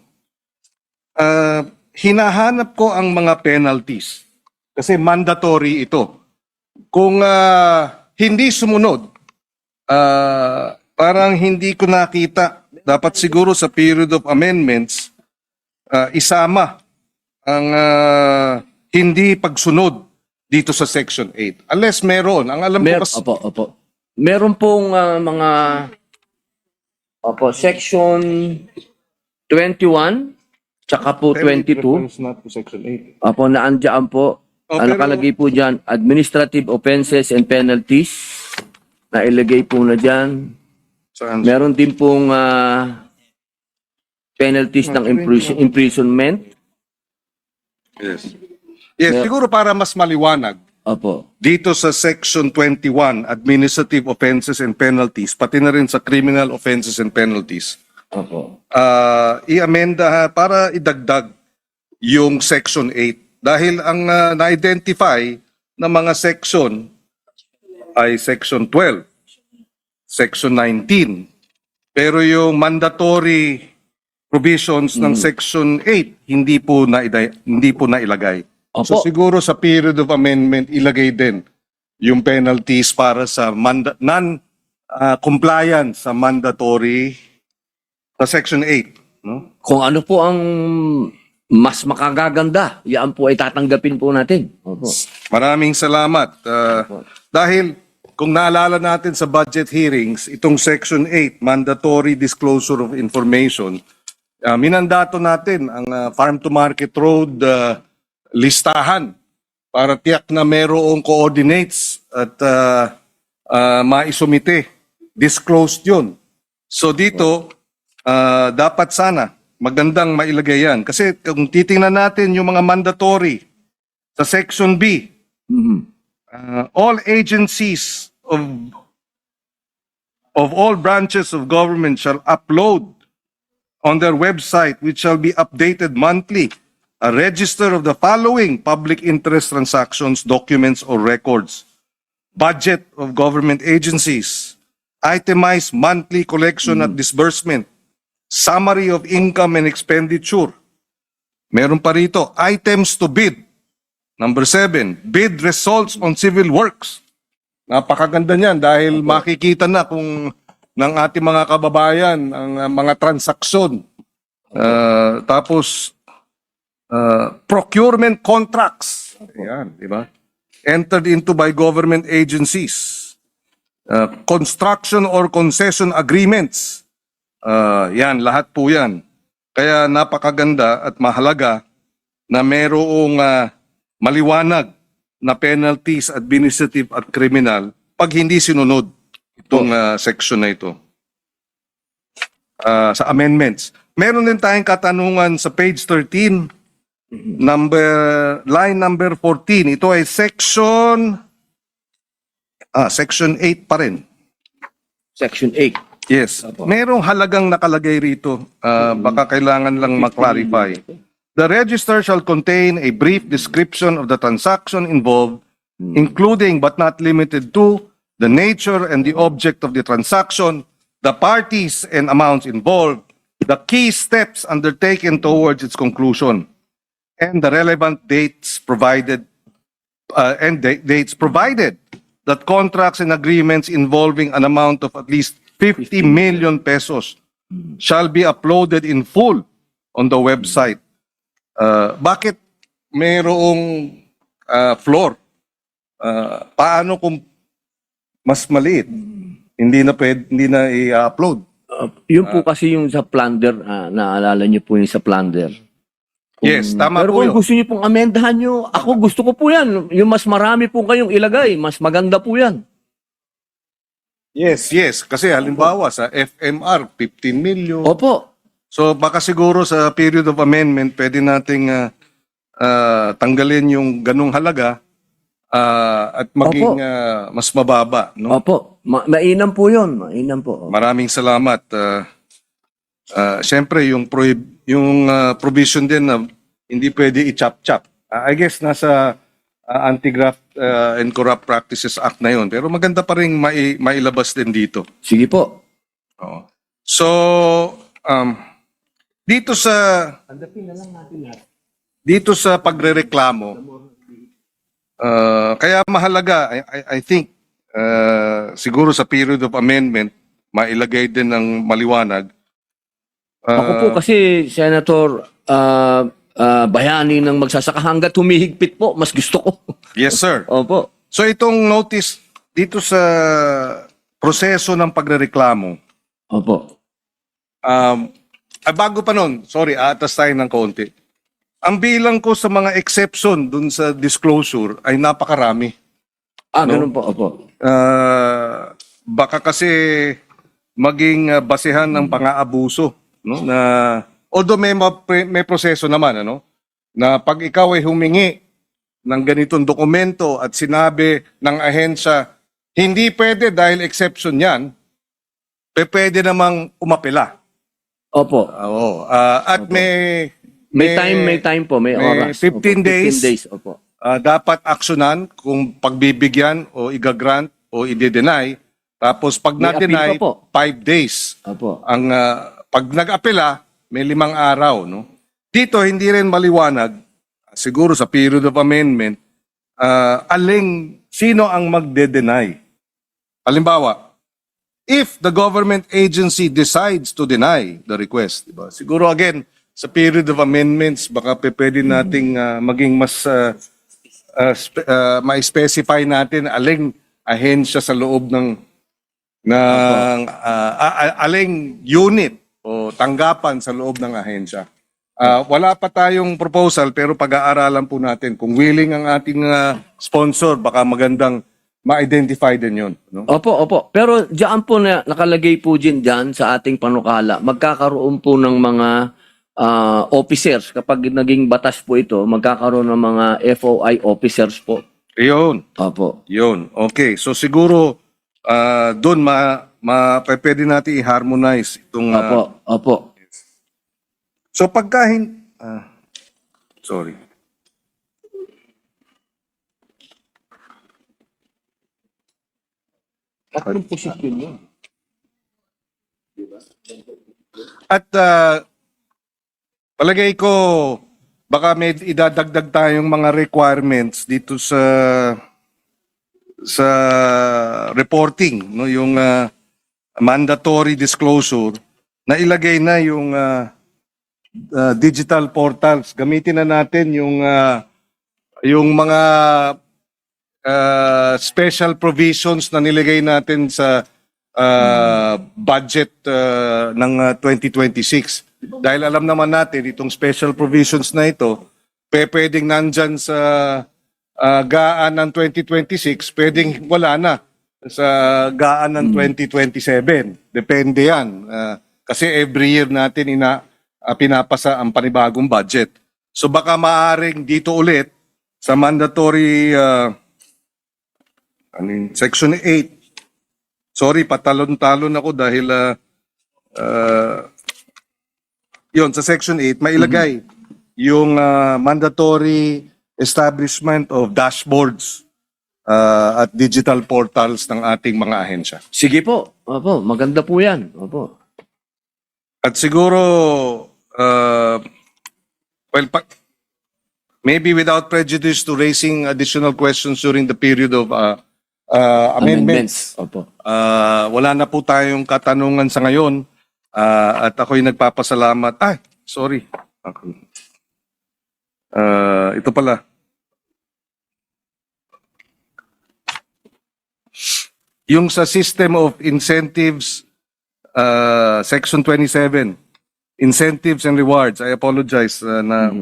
[SPEAKER 1] Hinahanap ko ang mga penalties. Kasi mandatory ito. Kung hindi sumunod, parang hindi ko nakita. Dapat siguro sa period of amendments, isama ang hindi pagsunod dito sa Section 8. Unless meron. Ang alam ko kasi...
[SPEAKER 2] Opo. Meron pong mga section 21 tsaka po 22.
[SPEAKER 1] Not to Section 8.
[SPEAKER 2] Opo, naandyan po.
[SPEAKER 1] Oh,
[SPEAKER 2] Ang
[SPEAKER 1] pero-
[SPEAKER 2] nakalagay po dyan, administrative offenses and penalties. Nailagay po na dyan.
[SPEAKER 1] Saan?
[SPEAKER 2] Meron din pong penalties ng imprisonment.
[SPEAKER 1] Yes. Yes, siguro para mas maliwanag,
[SPEAKER 2] Opo.
[SPEAKER 1] dito sa Section 21, Administrative Offenses and Penalties, pati na rin sa Criminal Offenses and Penalties,
[SPEAKER 2] Opo.
[SPEAKER 1] i-amenda para idagdag yung Section 8. Dahil ang na-identify na mga section ay Section 12, Section 19. Pero yung mandatory provisions ng Section 8 hindi po nailagay. So
[SPEAKER 2] Opo.
[SPEAKER 1] siguro sa period of amendment ilagay din yung penalties para sa non-compliance sa mandatory sa Section 8, no?
[SPEAKER 2] Kung ano po ang mas makagaganda, yan po ay tatanggapin po natin. Opo.
[SPEAKER 1] Maraming salamat. Dahil kung naalala natin sa budget hearings, itong Section 8, Mandatory Disclosure of Information, minandato natin ang Farm to Market Road listahan para tiyak na merong coordinates at maisumite. Disclosed yun. So dito, dapat sana magandang mailagay yan. Kasi kung titingnan natin yung mga mandatory sa Section B, all agencies of all branches of government shall upload on their website, which shall be updated monthly, a register of the following public interest transactions, documents, or records. Budget of government agencies, itemized monthly collection at disbursement, summary of income and expenditure. Meron pa rito, items to bid. Number 7, bid results on civil works. Napakaganda niyan dahil makikita na kung ng ating mga kababayan ang mga transaksyon. Tapos, procurement contracts. Ayan, di ba? Entered into by government agencies. Construction or concession agreements. Yan, lahat po yan. Kaya napakaganda at mahalaga na merong maliwanag na penalties, administrative at criminal pag hindi sinunod itong section na ito. Sa amendments. Meron din tayong katanungan sa page 13, line number 14. Ito ay section 8 pa rin.
[SPEAKER 2] Section 8.
[SPEAKER 1] Yes. Merong halagang nakalagay rito. Baka kailangan lang maklarify. The register shall contain a brief description of the transaction involved, including but not limited to the nature and the object of the transaction, the parties and amounts involved, the key steps undertaken towards its conclusion, and the relevant dates provided that contracts and agreements involving an amount of at least 50 million pesos shall be uploaded in full on the website. Bakit mayroong floor? Paano kung mas maliit? Hindi na i-upload.
[SPEAKER 2] Yun po kasi yung sa plunder, naalala niyo po yung sa plunder.
[SPEAKER 1] Yes, tama
[SPEAKER 2] Pero
[SPEAKER 1] po
[SPEAKER 2] kung
[SPEAKER 1] yun.
[SPEAKER 2] gusto niyo pong amendahan niyo, ako gusto ko po yan. Yung mas marami po kayong ilagay, mas maganda po yan.
[SPEAKER 1] Yes. Kasi halimbawa sa FMR, 15 million.
[SPEAKER 2] Opo.
[SPEAKER 1] So baka siguro sa period of amendment, pwede nating tanggalin yung ganung halaga at maging mas mababa. No?
[SPEAKER 2] Opo. Mainam po yun. Mainam po.
[SPEAKER 1] Maraming salamat. Siyempre, yung provision din na hindi pwede i-chop-chop. I guess nasa Anti-Graft and Corrupt Practices Act na yun. Pero maganda pa rin mailabas din dito.
[SPEAKER 2] Sige po.
[SPEAKER 1] Oo. So, dito sa pagrereklamo, kaya mahalaga, I think, siguro sa period of amendment, mailagay din ng maliwanag.
[SPEAKER 2] Ako po kasi, Senator, bayani ng magsasaka hanggat humihigpit po, mas gusto ko.
[SPEAKER 1] Yes, sir.
[SPEAKER 2] Opo.
[SPEAKER 1] So itong notice dito sa proseso ng pagrereklamo,
[SPEAKER 2] Opo.
[SPEAKER 1] bago pa nun, sorry, atas tayo ng konti. Ang bilang ko sa mga exception dun sa disclosure ay napakarami.
[SPEAKER 2] Ganun po. Opo.
[SPEAKER 1] Baka kasi maging basehan ng pang-aabuso, no? Na although may proseso naman, ano, na pag ikaw ay humingi ng ganitong dokumento at sinabi ng ahensya hindi pwede dahil exception 'yan, pwede namang umapela.
[SPEAKER 2] Opo.
[SPEAKER 1] Oo. At may
[SPEAKER 2] May time po, may oras.
[SPEAKER 1] 15
[SPEAKER 2] Opo,
[SPEAKER 1] days.
[SPEAKER 2] 15 days, opo.
[SPEAKER 1] Dapat aksyonan kung pagbibigyan o igagrant o i-deny. Tapos pag
[SPEAKER 2] May appeal
[SPEAKER 1] na-deny,
[SPEAKER 2] pa po.
[SPEAKER 1] 5 days.
[SPEAKER 2] Opo.
[SPEAKER 1] Ang pag nag-apela, may 5 araw, no? Dito hindi rin maliwanag, siguro sa period of amendment, sino ang magde-deny. Halimbawa, if the government agency decides to deny the request, diba? Siguro again, sa period of amendments, baka pwede nating maging mas ma-specify natin aling ahensya sa loob ng aling unit o tanggapan sa loob ng ahensya. Wala pa tayong proposal pero pag-aaralan po natin. Kung willing ang ating sponsor, baka magandang ma-identify din yun. No?
[SPEAKER 2] Opo. Pero diyan po na nakalagay po dyan sa ating panukala, magkakaroon po ng mga officers. Kapag naging batas po ito, magkakaroon ng mga FOI officers po.
[SPEAKER 1] Yun.
[SPEAKER 2] Opo.
[SPEAKER 1] Yun. Okay. So siguro doon pwede natin i-harmonize itong...
[SPEAKER 2] Opo.
[SPEAKER 1] So sorry. At palagay ko baka may idadagdag tayong mga requirements dito sa reporting, no, yung mandatory disclosure na ilagay na yung digital portals. Gamitin na natin yung mga special provisions na nilagay natin sa budget ng 2026. Dahil alam naman natin, itong special provisions na ito, pwedeng nandyan sa gaan ng 2026, pwedeng wala na sa gaan ng 2027. Depende yan. Kasi every year natin pinapasa ang panibagong budget. So baka maaring dito ulit sa mandatory Section 8. Sorry, patalon-talon ako dahil yun, sa Section 8, mailagay yung mandatory establishment of dashboards at digital portals ng ating mga ahensya.
[SPEAKER 2] Sige po. Opo, maganda po yan. Opo.
[SPEAKER 1] At siguro, maybe without prejudice to raising additional questions during the period of amendments.
[SPEAKER 2] Opo.
[SPEAKER 1] Wala na po tayong katanungan sa ngayon. At ako'y nagpapasalamat. Sorry. Ito pala. Yung sa System of Incentives, Section 27, Incentives and Rewards, I apologize na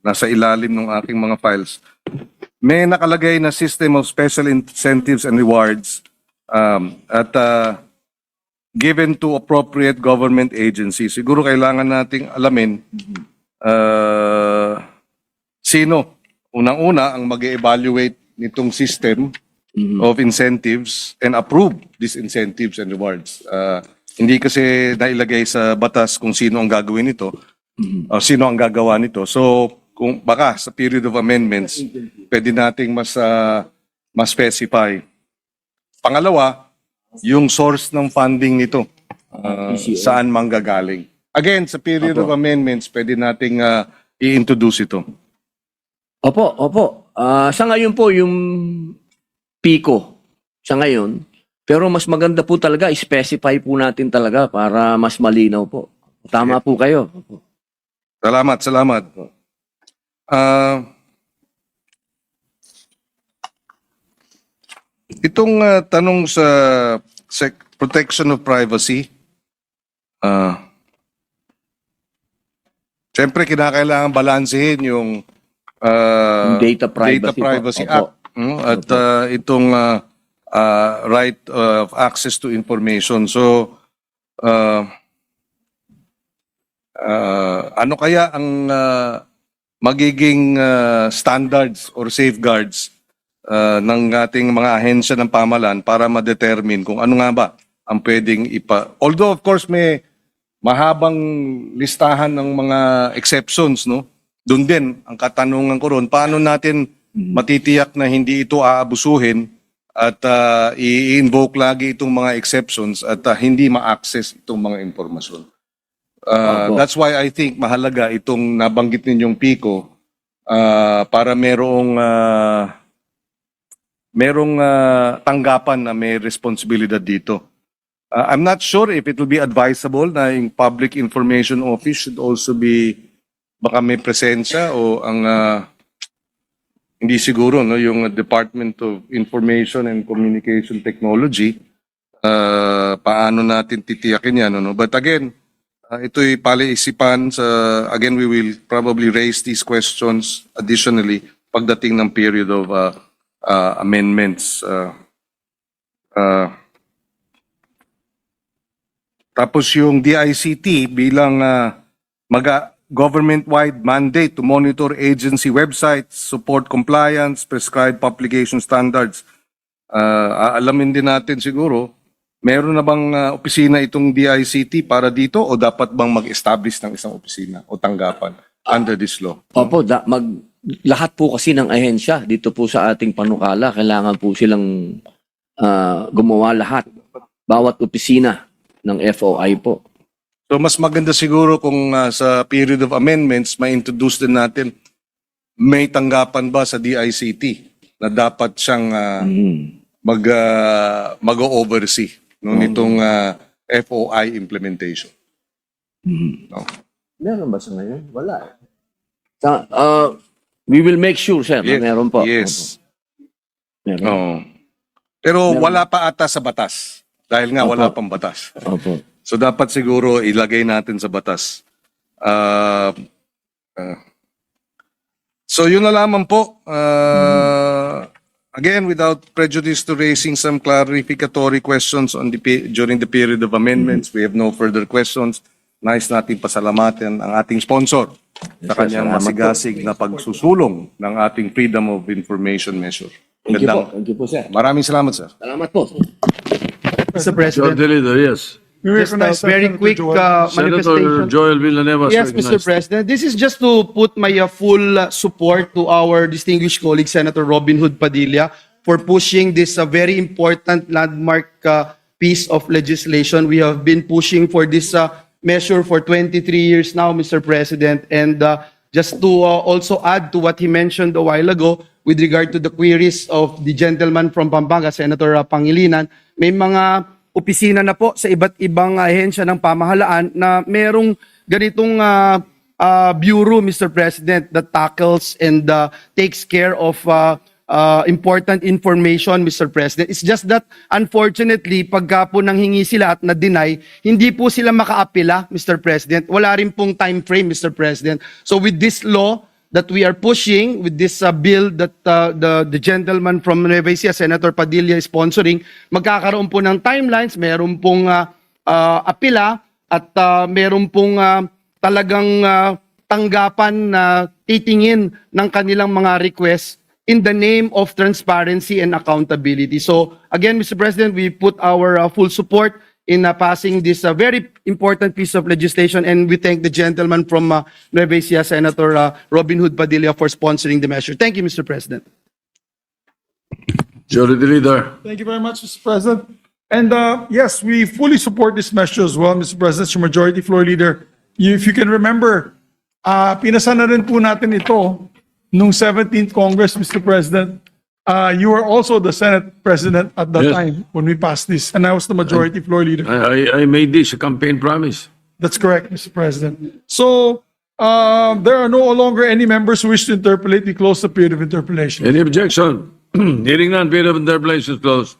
[SPEAKER 1] nasa ilalim ng aking mga files. May nakalagay na System of Special Incentives and Rewards at given to appropriate government agencies. Siguro kailangan nating alamin sino unang-una ang mag-evaluate nitong system of incentives and approve these incentives and rewards. Hindi kasi nailagay sa batas kung sino ang gagawin nito o sino ang gagawa nito. So kung baka sa period of amendments, pwede nating mas specify. Pangalawa, yung source ng funding nito, saan manggagaling. Again, sa period of amendments, pwede nating i-introduce ito.
[SPEAKER 2] Opo. Sa ngayon po, yung PICO, sa ngayon, pero mas maganda po talaga, specify po natin talaga para mas malinaw po. Tama po kayo.
[SPEAKER 1] Salamat. Itong tanong sa protection of privacy, siyempre kinakailangan balansehin yung
[SPEAKER 2] Data Privacy po.
[SPEAKER 1] Act at itong right of access to information. So, ano kaya ang magiging standards or safeguards ng ating mga ahensya ng pamahalaan para ma-determine kung ano nga ba ang pwedeng Although of course may mahabang listahan ng mga exceptions, no? Doon din ang katanungan ko ron, paano natin matitiyak na hindi ito aabusuhin at i-invoke lagi itong mga exceptions at hindi ma-access itong mga impormasyon.
[SPEAKER 2] Opo.
[SPEAKER 1] That's why I think mahalaga itong nabanggit ninyong PICO para merong tanggapan na may responsibilidad dito. I'm not sure if it will be advisable na yung Public Information Office should also be baka may presensya o ang hindi siguro no yung Department of Information and Communication Technology paano natin titiyakin yan no? But again ito'y palaisipan sa again we will probably raise these questions additionally pagdating ng period of amendments tapos yung DICT bilang government-wide mandate to monitor agency websites, support compliance, prescribe publication standards. Aalamin din natin siguro, meron na bang opisina itong DICT para dito o dapat bang mag-establish ng isang opisina o tanggapan under this law?
[SPEAKER 2] Opo, lahat po kasi ng ahensya dito po sa ating panukala, kailangan po silang gumawa lahat. Bawat opisina ng FOI po.
[SPEAKER 1] So mas maganda siguro kung sa period of amendments, ma-introduce din natin may tanggapan ba sa DICT na dapat siyang mag-oversee nitong FOI implementation. No?
[SPEAKER 2] Meron ba sa ngayon? Wala. We will make sure, sir, na meron po.
[SPEAKER 1] Yes.
[SPEAKER 2] Meron.
[SPEAKER 1] Oo. Pero wala pa ata sa batas. Dahil nga wala pang batas.
[SPEAKER 2] Opo.
[SPEAKER 1] So dapat siguro ilagay natin sa batas. So yun na lamang po. Again, without prejudice to raising some clarificatory questions on during the period of amendments, we have no further questions. Nais natin pasalamatan ang ating sponsor sa kanyang
[SPEAKER 2] salamat po.
[SPEAKER 1] masigasig na pagsusulong ng ating Freedom of Information measure.
[SPEAKER 2] Thank you po. Thank you po, sir.
[SPEAKER 1] Maraming salamat, sir.
[SPEAKER 2] Salamat po.
[SPEAKER 6] Mr.
[SPEAKER 4] Majority
[SPEAKER 6] President,
[SPEAKER 4] Leader, yes.
[SPEAKER 5] We
[SPEAKER 6] just a
[SPEAKER 5] recognize
[SPEAKER 6] very
[SPEAKER 5] Senator
[SPEAKER 6] quick
[SPEAKER 5] Joel.
[SPEAKER 4] Senator
[SPEAKER 6] manifestation.
[SPEAKER 4] Joel Villanueva. is
[SPEAKER 6] Yes, Mr.
[SPEAKER 4] recognized.
[SPEAKER 6] President. This is just to put my full support to our distinguished colleague, Senator Robin Hood Padilla, for pushing this very important landmark piece of legislation. We have been pushing for this measure for 23 years now, Mr. President. And just to also add to what he mentioned a while ago with regard to the queries of the gentleman from Pampanga, Senator Pangilinan, may mga opisina na po sa iba't ibang ahensya ng pamahalaan na merong ganitong bureau, Mr. President, that tackles and takes care of important information, Mr. President. It's just that, unfortunately, pagka po nanghingi sila at na-deny, hindi po sila makaapila, Mr. President. Wala rin pong time frame, Mr. President. So with this law that we are pushing, with this bill that the gentleman from Nueva Ecija, Senator Padilla, is sponsoring, magkakaroon po ng timelines, meron pong apila, at meron pong talagang tanggapan na titingin ng kanilang mga requests in the name of transparency and accountability. So again, Mr. President, we put our full support in passing this very important piece of legislation, and we thank the gentleman from Nueva Ecija, Senator Robin Hood Padilla, for sponsoring the measure. Thank you, Mr. President.
[SPEAKER 4] Majority Leader.
[SPEAKER 5] Thank you very much, Mr. President. And yes, we fully support this measure as well, Mr. President, your Majority Floor Leader. If you can remember, pinasa na rin po natin ito nung 17th Congress, Mr. President. You were also the Senate President at that
[SPEAKER 4] Yes.
[SPEAKER 5] time when we passed this, and I was the Majority Floor Leader.
[SPEAKER 4] I made this a campaign promise.
[SPEAKER 5] That's correct, Mr. President. So, there are no longer any members who wish to interpolate. We close the period of interpolation.
[SPEAKER 4] Any objection? Hearing none, period of interpolation is closed.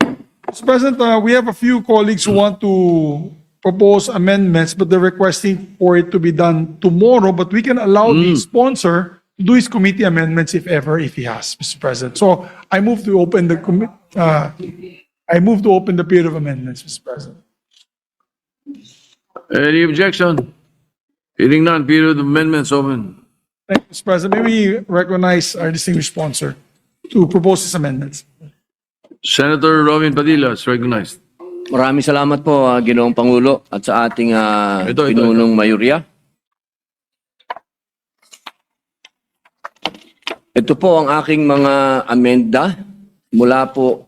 [SPEAKER 5] Mr. President, we have a few colleagues who want to propose amendments, but they're requesting for it to be done tomorrow, but we can allow the sponsor to do his committee amendments if ever, if he has, Mr. President. So I move to open the period of amendments, Mr. President.
[SPEAKER 4] Any objection? Hearing none, period of amendments open.
[SPEAKER 5] Thank you, Mr. President. May we recognize our distinguished sponsor to propose his amendments.
[SPEAKER 4] Senator Robin Padilla is recognized.
[SPEAKER 2] Maraming salamat po, Ginoong Pangulo, at sa ating
[SPEAKER 4] Ito.
[SPEAKER 2] pinunong mayorya. Ito po ang aking mga amenda mula po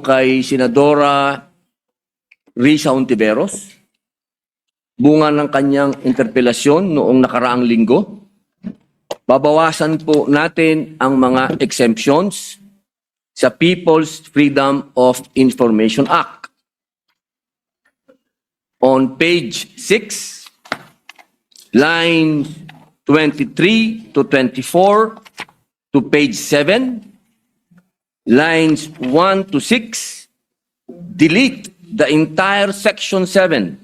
[SPEAKER 2] kay Senadora Risa Ontiveros. bunga ng kanyang interpelasyon noong nakaraang linggo. Babawasan po natin ang mga exemptions sa People's Freedom of Information Act. On page 6, lines 23 to 24 to page 7, lines 1 to 6, delete the entire section 7,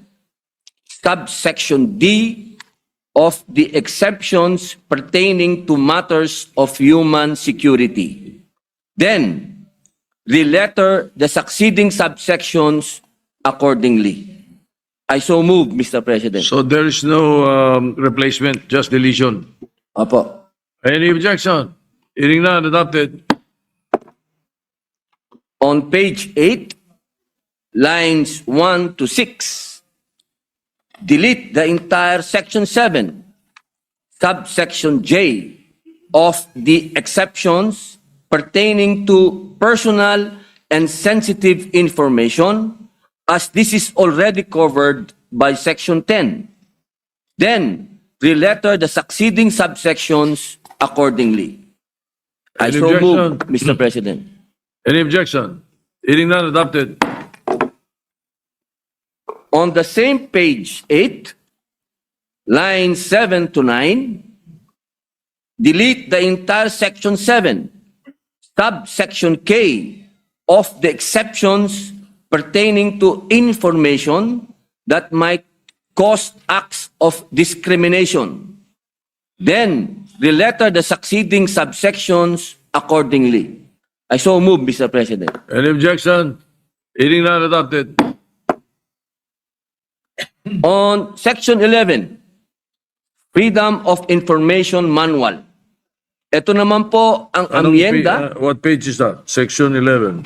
[SPEAKER 2] subsection D of the exceptions pertaining to matters of human security. Then, re-letter the succeeding subsections accordingly. I so move, Mr. President.
[SPEAKER 4] So there is no replacement, just deletion.
[SPEAKER 2] Opo.
[SPEAKER 4] Any objection? Hearing none, adopted.
[SPEAKER 2] On page 8, lines 1 to 6, delete the entire section 7, subsection J of the exceptions pertaining to personal and sensitive information, as this is already covered by section 10. Then, re-letter the succeeding subsections accordingly. I
[SPEAKER 4] Any
[SPEAKER 2] so move,
[SPEAKER 4] objection?
[SPEAKER 2] Mr. President.
[SPEAKER 4] Any objection? Hearing none, adopted.
[SPEAKER 2] On the same page 8, lines 7 to 9, delete the entire section 7, subsection K of the exceptions pertaining to information that might cause acts of discrimination. Then, re-letter the succeeding subsections accordingly. I so move, Mr. President.
[SPEAKER 4] Any objection? Hearing none, adopted.
[SPEAKER 2] On section 11, Freedom of Information Manual. Ito naman po ang amyenda,
[SPEAKER 4] What page is that? Section 11,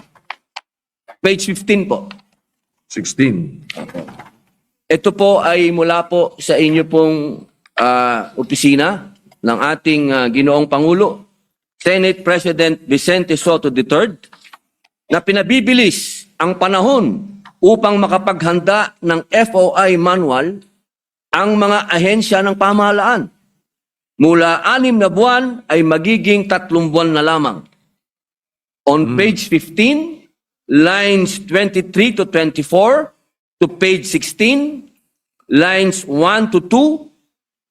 [SPEAKER 2] page 15 po.
[SPEAKER 4] 16.
[SPEAKER 2] Ito po ay mula po sa inyo pong opisina ng ating ginoong Pangulo, Senate President Vicente Soto III, na pinabibilis ang panahon upang makapaghanda ng FOI manual ang mga ahensya ng pamahalaan. Mula 6 na buwan ay magiging 3 buwan na lamang. On page 15, lines 23 to 24 to page 16, lines 1 to 2,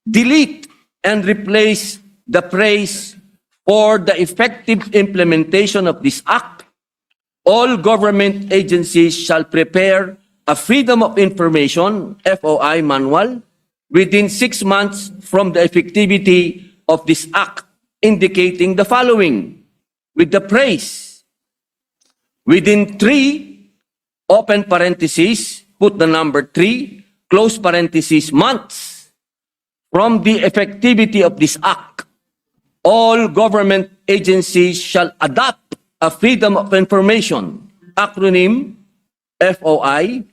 [SPEAKER 2] delete and replace the phrase "for the effective implementation of this act, all government agencies shall prepare a Freedom of Information FOI manual within 6 months from the effectivity of this act, indicating the following, with the phrase, within 3, open parentheses, put the number 3, close parentheses, months from the effectivity of this act, all government agencies shall adopt a Freedom of Information, acronym FOI,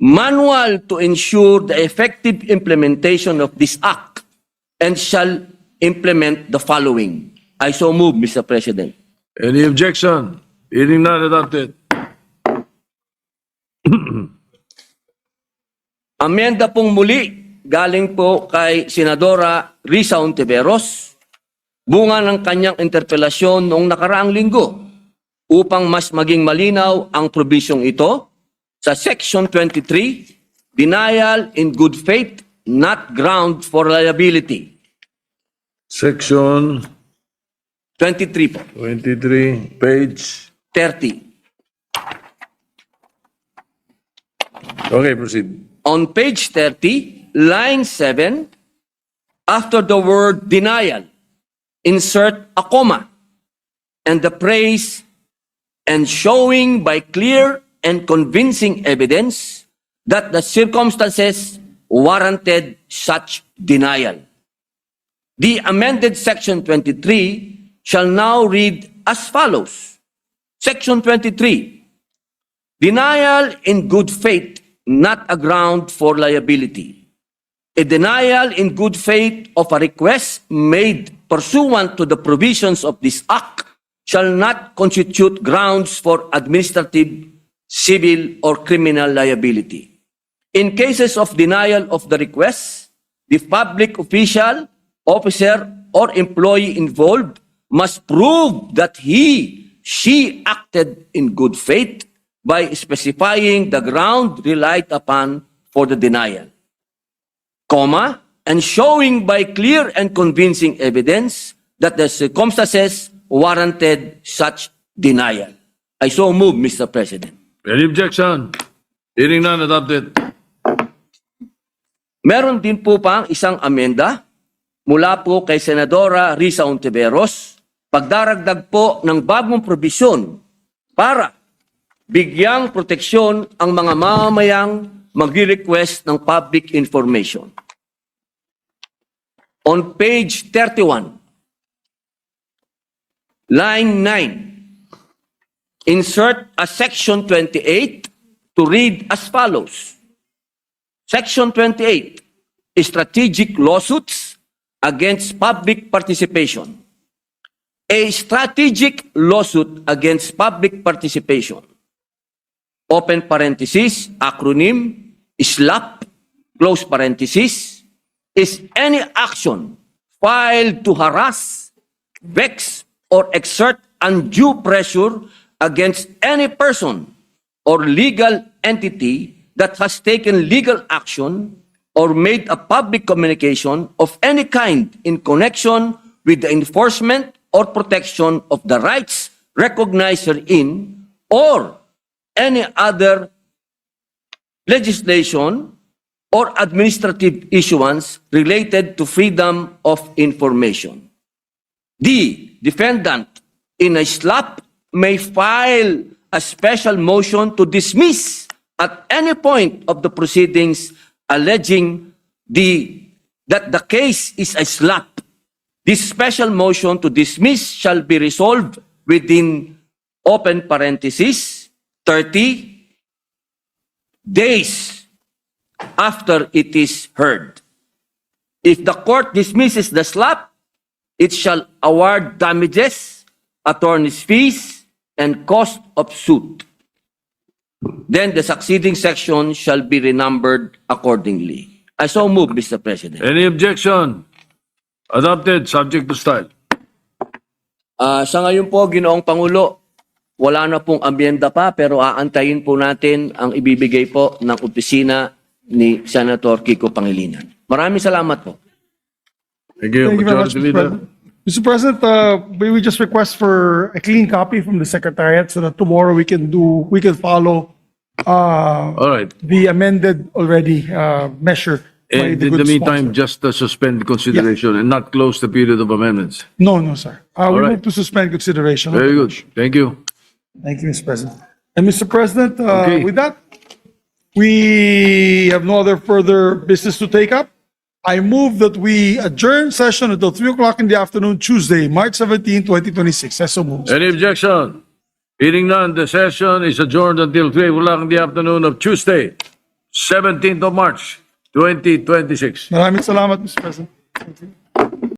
[SPEAKER 2] manual to ensure the effective implementation of this act, and shall implement the following. I so move, Mr. President.
[SPEAKER 4] Any objection? Hearing none, adopted.
[SPEAKER 2] Amenda pong muli, galing po kay Senadora Risa Ontiveros, bunga ng kanyang interpelasyon noong nakaraang linggo, upang mas maging malinaw ang probisyong ito sa Section 23, Denial in Good Faith, Not Ground for Liability.
[SPEAKER 4] Section
[SPEAKER 2] 23 po,
[SPEAKER 4] 23, page.
[SPEAKER 2] 30.
[SPEAKER 4] Okay, proceed.
[SPEAKER 2] On page 30, line 7, after the word denial, insert a comma and the phrase, and showing by clear and convincing evidence that the circumstances warranted such denial. The amended Section 23 shall now read as follows. Section 23, denial in good faith, not a ground for liability. A denial in good faith of a request made pursuant to the provisions of this act shall not constitute grounds for administrative, civil, or criminal liability. In cases of denial of the request, the public official, officer, or employee involved must prove that she acted in good faith by specifying the ground relied upon for the denial, comma, and showing by clear and convincing evidence that the circumstances warranted such denial. I so move, Mr. President.
[SPEAKER 4] Any objection? Hearing none, adopted.
[SPEAKER 2] Meron din po pang isang amenda mula po kay Senadora Risa Ontiveros, pagdaragdag po ng bagong probisyon para bigyang proteksyon ang mga mamamayang magre-request ng public information. On page 31, line 9, insert a section 28 to read as follows. Section 28, strategic lawsuits against public participation. A strategic lawsuit against public participation, open parenthesis, acronym, SLAP, close parenthesis, is any action filed to harass, vex, or exert undue pressure against any person or legal entity that has taken legal action or made a public communication of any kind in connection with the enforcement or protection of the rights recognized herein or any other legislation or administrative issuance related to freedom of information. The defendant in a SLAP may file a special motion to dismiss at any point of the proceedings alleging that the case is a SLAP. This special motion to dismiss shall be resolved within, open parenthesis, 30 days after it is heard. If the court dismisses the SLAP, it shall award damages, attorney's fees, and cost of suit. Then the succeeding section shall be renumbered accordingly. I so move, Mr. President.
[SPEAKER 4] Any objection? Adopted, subject to style.
[SPEAKER 2] Sa ngayon po, Ginoong Pangulo, wala na pong amyenda pa pero aantayin po natin ang ibibigay po ng opisina ni Senator Kiko Pangilinan. Maraming salamat po.
[SPEAKER 4] Thank you,
[SPEAKER 5] Thank you very much,
[SPEAKER 4] Majority Leader.
[SPEAKER 5] Mr. President, we just request for a clean copy from the Secretariat so that tomorrow we can follow
[SPEAKER 4] All right.
[SPEAKER 5] the amended already measure. by
[SPEAKER 4] And
[SPEAKER 5] the
[SPEAKER 4] in the
[SPEAKER 5] good
[SPEAKER 4] meantime,
[SPEAKER 5] sponsor.
[SPEAKER 4] just suspend consideration and not close the period of amendments.
[SPEAKER 5] No, sir. We
[SPEAKER 4] right.
[SPEAKER 5] move to suspend consideration.
[SPEAKER 4] Very good. Thank you.
[SPEAKER 5] Thank you, Mr. President. And Mr. President,
[SPEAKER 4] Okay.
[SPEAKER 5] with that, we have no other further business to take up. I move that we adjourn session until 3 o'clock in the afternoon, Tuesday, March 17, 2026. I so move.
[SPEAKER 4] Any objection? Hearing none, the session is adjourned until 3 o'clock in the afternoon of Tuesday, 17th of March, 2026.
[SPEAKER 5] Maraming salamat, Mr. President. Thank you.